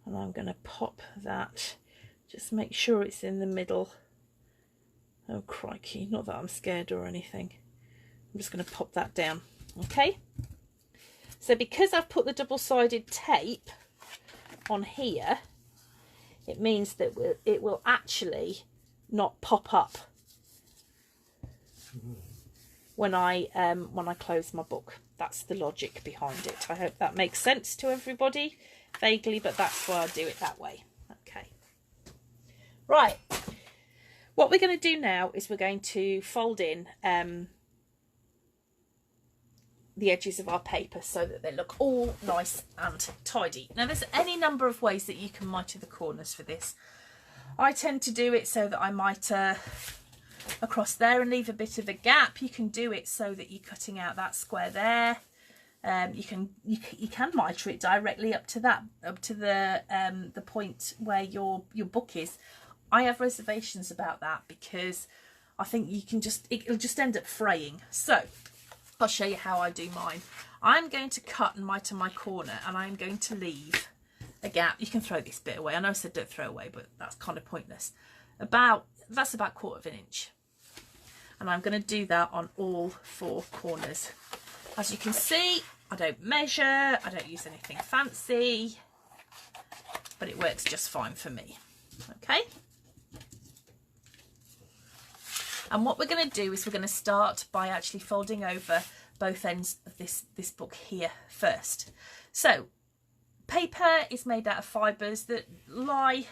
And I'm going to pop that. Just make sure it's in the middle. Oh, crikey. Not that I'm scared or anything. I'm just going to pop that down. Okay. So because I've put the double-sided tape on here, it means that it will actually not pop up when I close my book. That's the logic behind it. I hope that makes sense to everybody vaguely, but that's why I do it that way. Okay. Right. What we're going to do now is we're going to fold in the edges of our paper so that they look all nice and tidy. Now there's any number of ways that you can mitre the corners for this. I tend to do it so that I mitre across there and leave a bit of a gap. You can do it so that you're cutting out that square there. You can mitre it directly up to the point where your book is. I have reservations about that because I think it'll just end up fraying. So I'll show you how I do mine. I'm going to cut and mitre my corner, and I'm going to leave a gap. You can throw this bit away. I know I said don't throw away, but that's kind of pointless. That's about 1/4 of an inch. And I'm going to do that on all 4 corners. As you can see, I don't measure, I don't use anything fancy, but it works just fine for me. Okay. And what we're going to do is we're going to start by actually folding over both ends of this book here first. So paper is made out of fibres that lie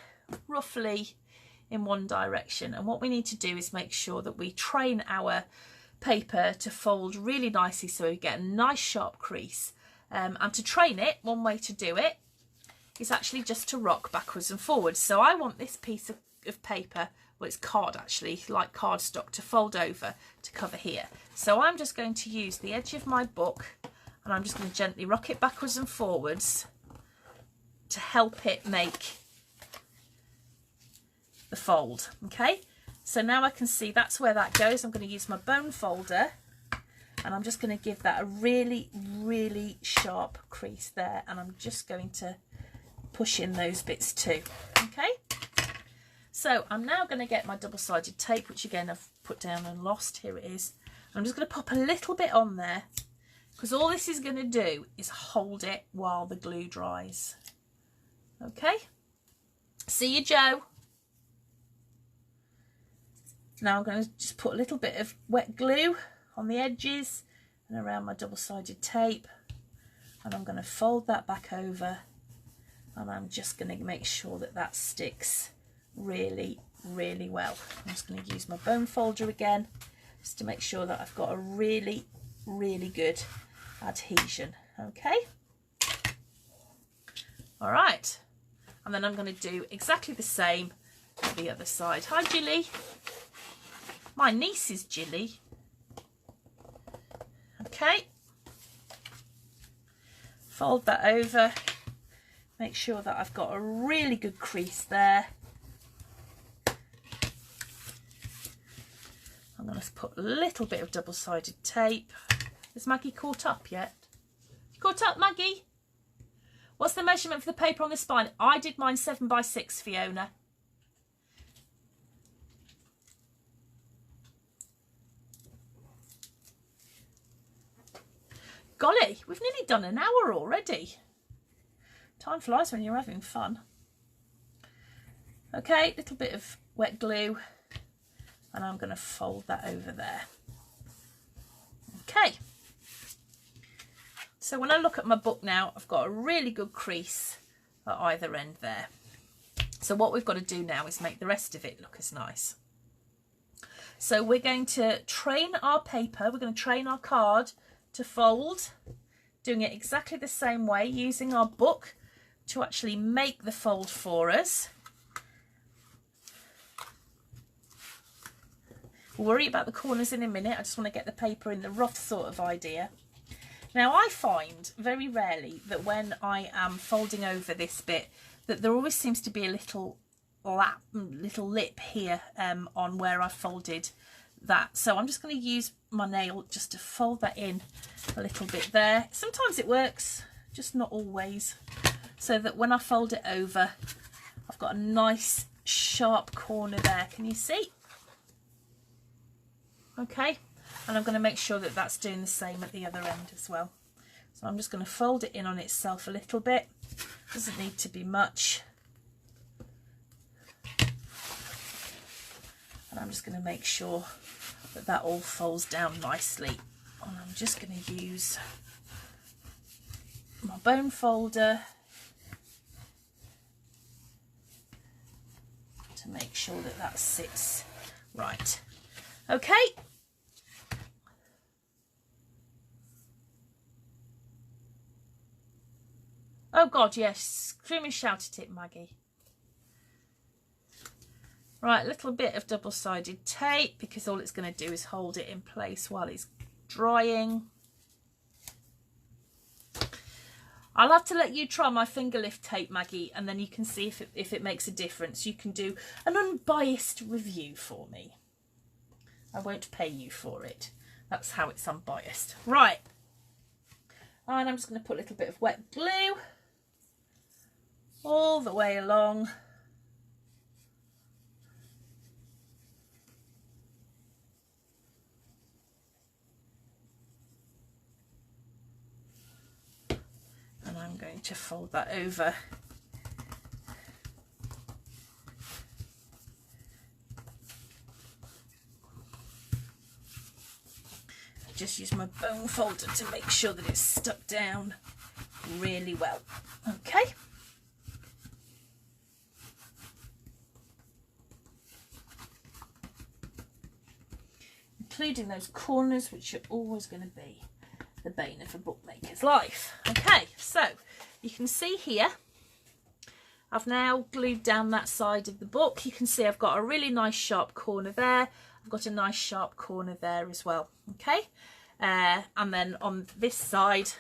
roughly in one direction, and what we need to do is make sure that we train our paper to fold really nicely so we get a nice sharp crease. And to train it, one way to do it is actually just to rock backwards and forwards. So I want this piece of paper, well, it's card actually, like cardstock, to fold over to cover here. So I'm just going to use the edge of my book and I'm just going to gently rock it backwards and forwards to help it make the fold. Okay, so now I can see that's where that goes. I'm going to use my bone folder and I'm just going to give that a really, really sharp crease there, and I'm just going to push in those bits too. Okay, so I'm now going to get my double-sided tape, which again I've put down and lost. Here it is. I'm just going to pop a little bit on there, because all this is going to do is hold it while the glue dries. Okay, see you, Joe. Now I'm going to just put a little bit of wet glue on the edges and around my double-sided tape, and I'm going to fold that back over, and I'm just going to make sure that that sticks really, really well. I'm just going to use my bone folder again, just to make sure that I've got a really, really good adhesion. Okay, all right, and then I'm going to do exactly the same to the other side. Hi, Jilly. My niece is Jilly. Okay, fold that over, make sure that I've got a really good crease there. I'm going to put a little bit of double-sided tape. Is Maggie caught up yet? Caught up, Maggie? What's the measurement for the paper on the spine? I did mine 7 by 6, Fiona. Golly, we've nearly done an hour already. Time flies when you're having fun. Okay, little bit of wet glue, and I'm going to fold that over there. Okay, so when I look at my book now, I've got a really good crease at either end there. So what we've got to do now is make the rest of it look as nice. So we're going to train our paper, we're going to train our card to fold, doing it exactly the same way, using our book to actually make the fold for us. We'll worry about the corners in a minute. I just want to get the paper in the rough sort of idea. Now, I find very rarely that when I am folding over this bit that there always seems to be a little lip here on where I folded that. So I'm just going to use my nail just to fold that in a little bit there. Sometimes it works, just not always, so that when I fold it over, I've got a nice sharp corner there. Can you see? Okay, and I'm going to make sure that that's doing the same at the other end as well. So I'm just going to fold it in on itself a little bit. Doesn't need to be much. And I'm just going to make sure that that all folds down nicely. And I'm just going to use my bone folder to make sure that that sits right. Okay. Oh God, yes, scream and shout at it, Maggie. Right, a little bit of double-sided tape, because all it's going to do is hold it in place while it's drying. I'll have to let you try my finger lift tape, Maggie, and then you can see if it makes a difference. You can do an unbiased review for me. I won't pay you for it. That's how it's unbiased. Right, and I'm just going to put a little bit of wet glue all the way along. And I'm going to fold that over. Just use my bone folder to make sure that it's stuck down really well. Okay. Including those corners, which are always going to be the bane of a bookmaker's life. Okay, so you can see here, I've now glued down that side of the book. You can see I've got a really nice sharp corner there. I've got a nice sharp corner there as well. Okay, and then on this side,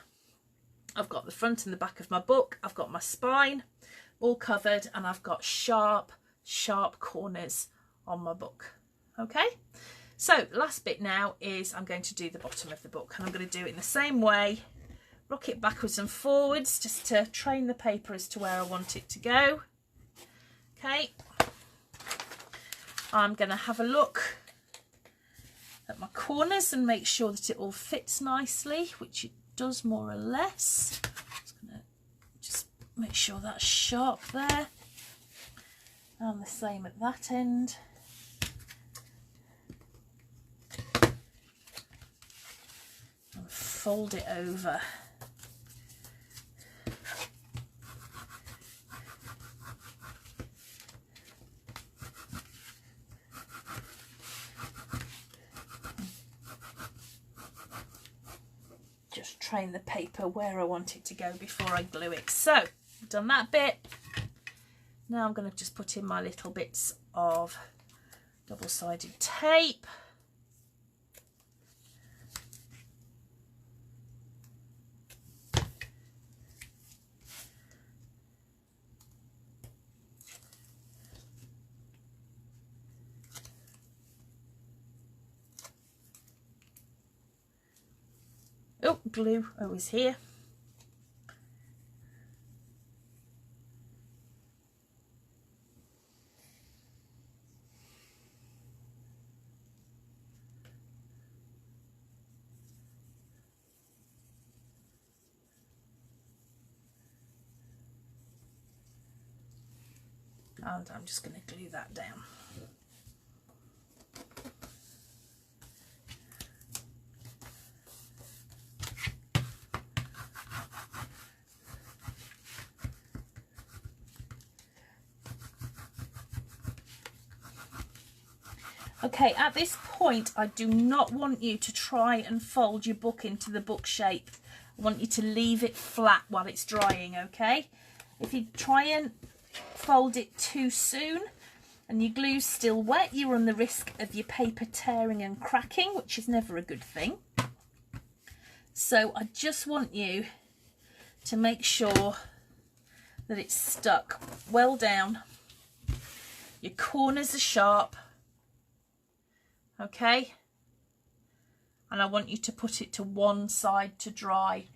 I've got the front and the back of my book. I've got my spine all covered, and I've got sharp corners on my book. Okay. So last bit now is I'm going to do the bottom of the book, and I'm going to do it in the same way, rock it backwards and forwards just to train the paper as to where I want it to go. Okay, I'm going to have a look corners and make sure that it all fits nicely, which it does more or less. Just make sure that's sharp there, and the same at that end. And fold it over. Just train the paper where I want it to go before I glue it. So I've done that bit. Now I'm going to just put in my little bits of double-sided tape. Oh, glue always here. And I'm just going to glue that down. Okay, at this point, I do not want you to try and fold your book into the book shape. I want you to leave it flat while it's drying, okay? If you try and fold it too soon and your glue's still wet, you run the risk of your paper tearing and cracking, which is never a good thing. So I just want you to make sure that it's stuck well down. Your corners are sharp. Okay, and I want you to put it to one side to dry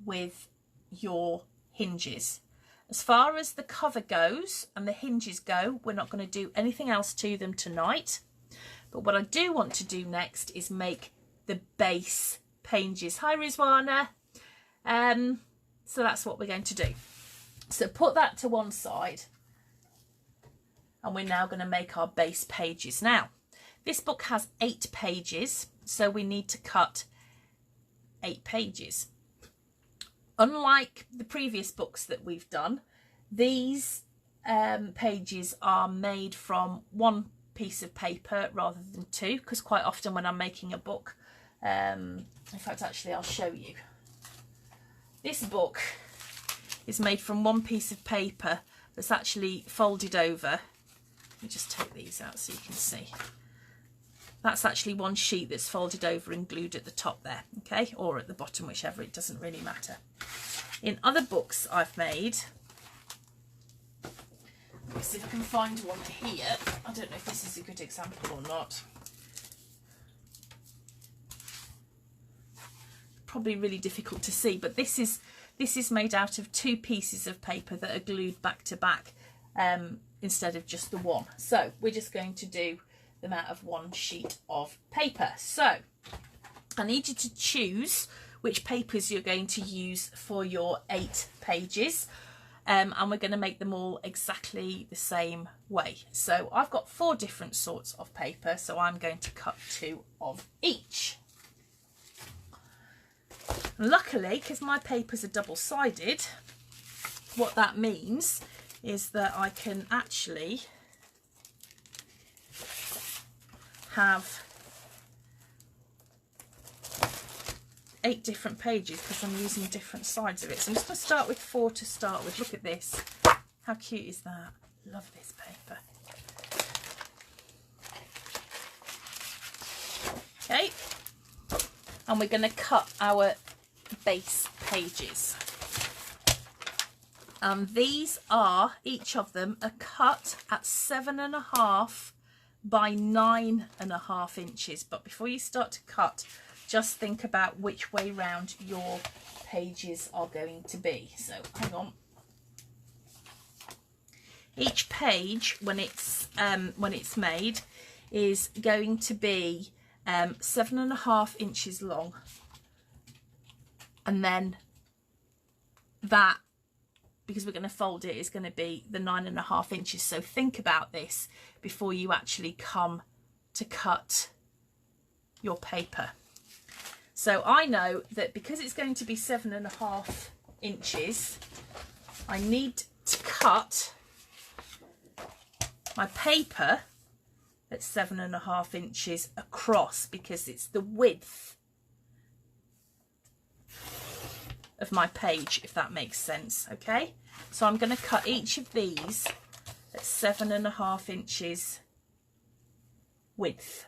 with your hinges. As far as the cover goes and the hinges go, we're not going to do anything else to them tonight. But what I do want to do next is make the base pages. Hi Rizwana. So that's what we're going to do. So put that to one side, and we're now going to make our base pages. Now, this book has 8 pages, so we need to cut 8 pages. Unlike the previous books that we've done, these pages are made from one piece of paper rather than 2, because quite often when I'm making a book, in fact, actually, I'll show you. This book is made from one piece of paper that's actually folded over. Let me just take these out so you can see. That's actually one sheet that's folded over and glued at the top there, okay, or at the bottom, whichever, it doesn't really matter. In other books I've made, let's see if I can find one here. I don't know if this is a good example or not. Probably really difficult to see, but this is made out of 2 pieces of paper that are glued back to back instead of just the one. So we're just going to do them out of one sheet of paper. So I need you to choose which papers you're going to use for your 8 pages, and we're going to make them all exactly the same way. So I've got 4 different sorts of paper, so I'm going to cut 2 of each. Luckily, because my papers are double-sided, what that means is that I can actually have 8 different pages because I'm using different sides of it. So I'm just going to start with 4 to start with. Look at this. How cute is that? Love this paper. Okay. And we're going to cut our base pages. And these are, each of them, are cut at 7.5 by 9.5 inches. But before you start to cut, just think about which way round your pages are going to be. So hang on. Each page, when it's made, is going to be 7.5 inches long, and then that, because we're going to fold it, is going to be the 9.5 inches. So think about this before you actually come to cut your paper. So I know that because it's going to be 7.5 inches, I need to cut my paper at 7.5 inches across, because it's the width of my page, if that makes sense. Okay, so I'm going to cut each of these at 7.5 inches width.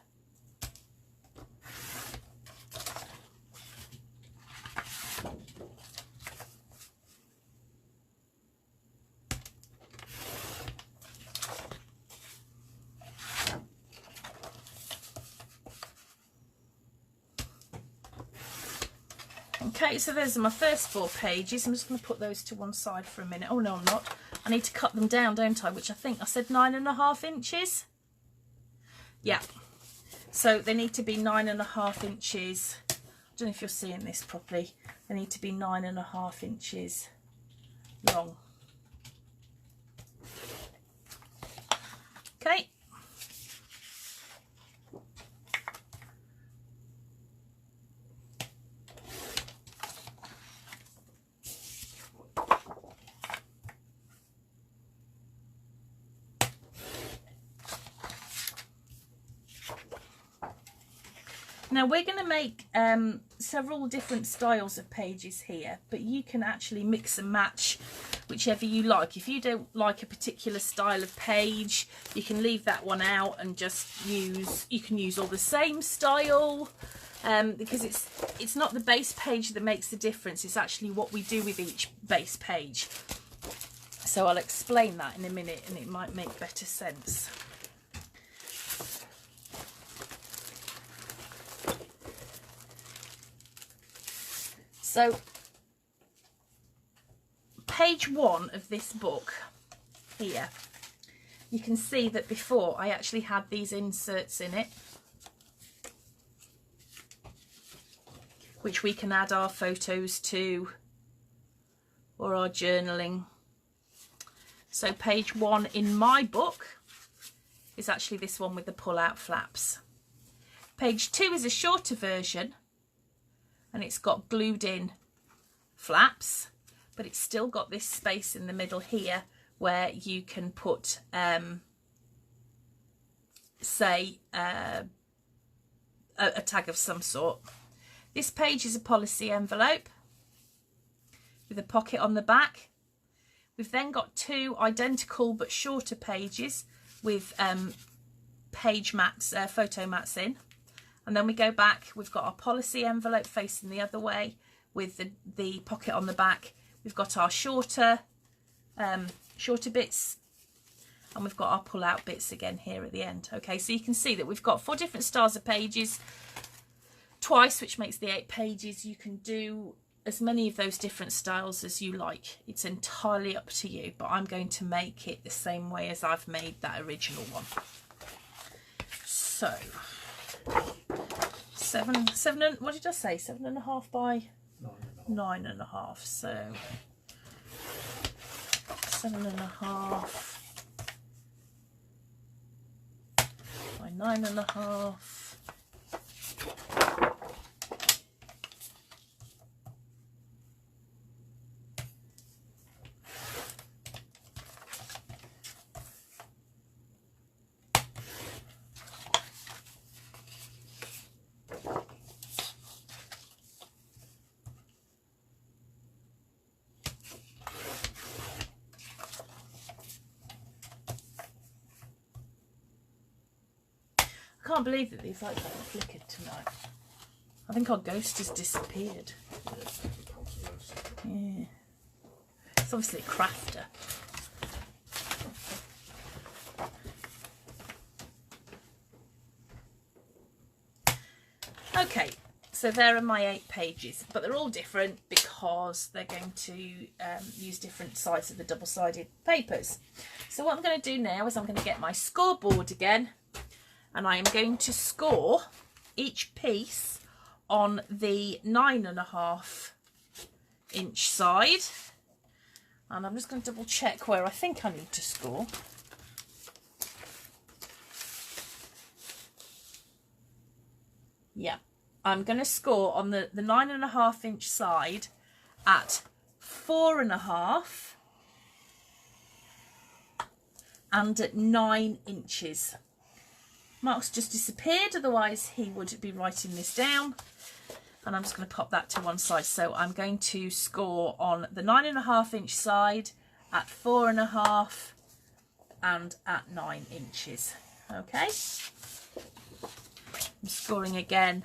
Okay, so those are my first 4 pages. I'm just going to put those to one side for a minute. Oh no, I'm not. I need to cut them down, don't I? Which I think I said 9.5 inches. Yeah. So they need to be 9.5 inches. I don't know if you're seeing this properly. They need to be 9.5 inches long. Okay. Now we're going to make several different styles of pages here, but you can actually mix and match whichever you like. If you don't like a particular style of page, you can leave that one out and just you can use all the same style, because it's not the base page that makes the difference, it's actually what we do with each base page. So I'll explain that in a minute and it might make better sense. So page 1 of this book here, you can see that before I actually had these inserts in it, which we can add our photos to or our journaling. So page 1 in my book is actually this one with the pull-out flaps. Page 2 is a shorter version, and it's got glued in flaps, but it's still got this space in the middle here where you can put say a tag of some sort. This page is a policy envelope with a pocket on the back. We've then got 2 identical but shorter pages with page mats, photo mats in. And then we go back, we've got our policy envelope facing the other way with the pocket on the back. We've got our shorter bits, and we've got our pull-out bits again here at the end. Okay, so you can see that we've got 4 different styles of pages twice, which makes the 8 pages. You can do as many of those different styles as you like. It's entirely up to you, but I'm going to make it the same way as I've made that original one. So... 7, what did I say? 7.5 by 9.5. So 7.5 by 9.5. I can't believe that these lights haven't flickered tonight. I think our ghost has disappeared. Yeah. It's obviously a crafter. Okay, so there are my 8 pages, but they're all different because they're going to use different sides of the double-sided papers. So what I'm going to do now is I'm going to get my scoreboard again, and I am going to score each piece on the 9.5 inch side. And I'm just going to double check where I think I need to score. Yeah, I'm going to score on the 9.5 inch side at 4.5 and at 9 inches. Mark's just disappeared, otherwise he would be writing this down. And I'm just going to pop that to one side. So I'm going to score on the 9.5 inch side at 4.5 and at 9 inches. Okay. I'm scoring again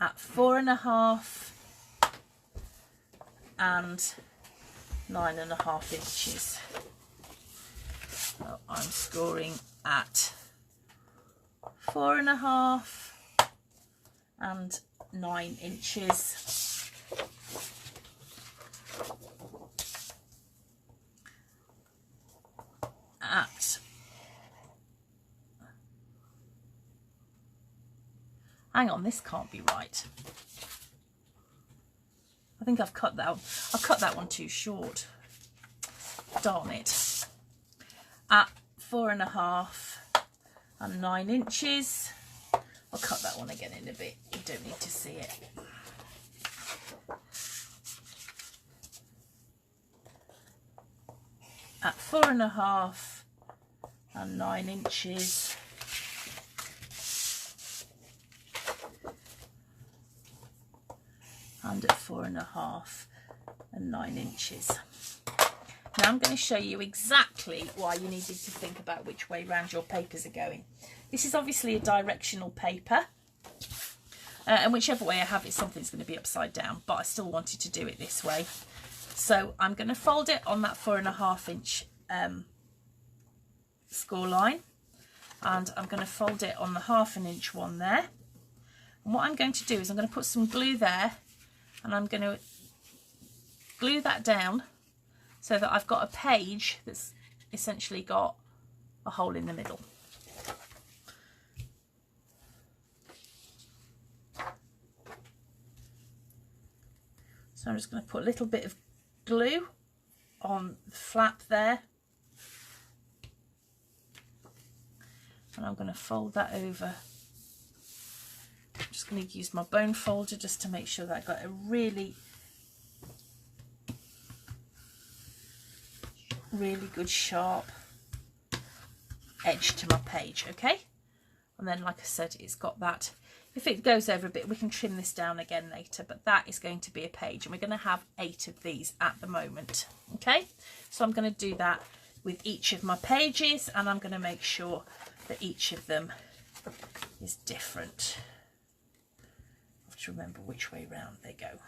at 4.5 and 9.5 inches. So I'm scoring at 4.5 and 9 inches. At hang on, this can't be right. I think I've cut that one too short. Darn it. At 4.5 and 9 inches. I'll cut that one again in a bit. You don't need to see it. At 4.5 and 9 inches. And at 4.5 and 9 inches. Now I'm going to show you exactly why you needed to think about which way round your papers are going. This is obviously a directional paper, and whichever way I have it, something's going to be upside down, but I still wanted to do it this way. So I'm going to fold it on that 4.5 inch score line, and I'm going to fold it on the 1/2 inch one there. And what I'm going to do is I'm going to put some glue there, and I'm going to glue that down so that I've got a page that's essentially got a hole in the middle. So I'm just going to put a little bit of glue on the flap there, and I'm going to fold that over. I'm just going to use my bone folder just to make sure that I've got a really good sharp edge to my page. Okay, and then like I said, it's got that. If it goes over a bit, we can trim this down again later, but that is going to be a page, and we're going to have 8 of these at the moment. Okay, so I'm going to do that with each of my pages, and I'm going to make sure that each of them is different. I have to remember which way round they go.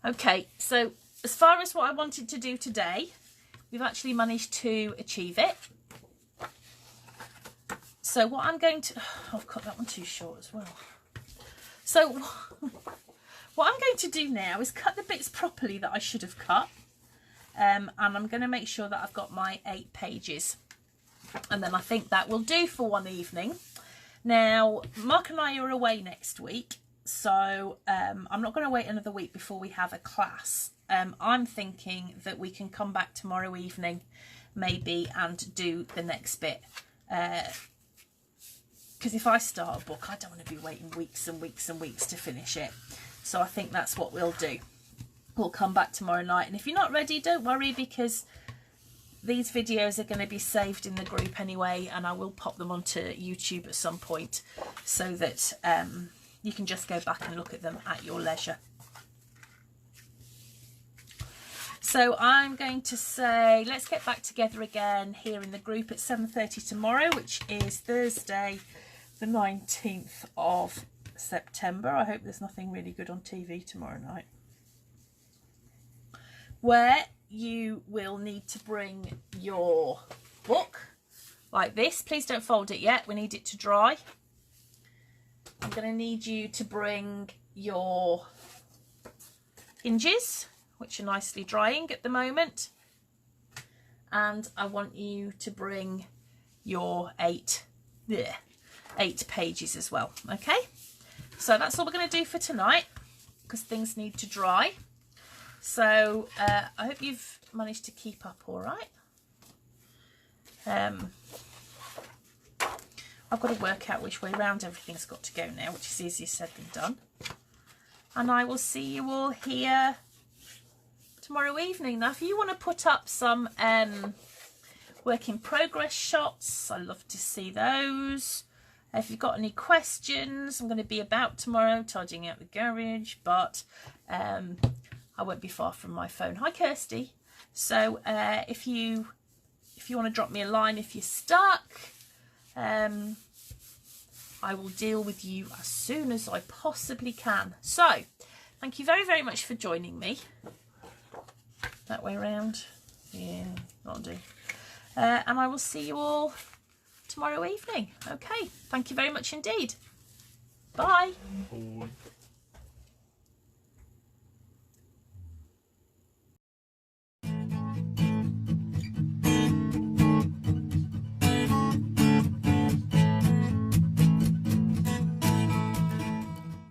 Okay, so as far as what I wanted to do today, we've actually managed to achieve it. So what I'm going to... Oh, I've cut that one too short as well. So what I'm going to do now is cut the bits properly that I should have cut. And I'm going to make sure that I've got my 8 pages. And then I think that will do for one evening. Now, Mark and I are away next week. So I'm not going to wait another week before we have a class. I'm thinking that we can come back tomorrow evening maybe and do the next bit. Because if I start a book, I don't want to be waiting weeks and weeks and weeks to finish it. So I think that's what we'll do. We'll come back tomorrow night. And if you're not ready, don't worry, because these videos are going to be saved in the group anyway. And I will pop them onto YouTube at some point so that... you can just go back and look at them at your leisure. So I'm going to say, let's get back together again here in the group at 7:30 tomorrow, which is Thursday, the 19th of September. I hope there's nothing really good on TV tomorrow night. Where you will need to bring your book like this. Please don't fold it yet. We need it to dry. I'm going to need you to bring your hinges, which are nicely drying at the moment. And I want you to bring your 8 pages as well. Okay, so that's all we're going to do for tonight, because things need to dry. So I hope you've managed to keep up all right. I've got to work out which way round everything's got to go now, which is easier said than done. And I will see you all here tomorrow evening. Now, if you want to put up some work in progress shots, I love to see those. If you've got any questions, I'm going to be about tomorrow tidying out the garage, but I won't be far from my phone. Hi, Kirsty. So if you want to drop me a line if you're stuck, I will deal with you as soon as I possibly can. So thank you very, very much for joining me. That way around. Yeah, that'll do. And I will see you all tomorrow evening. Okay, thank you very much indeed. Bye. Bye.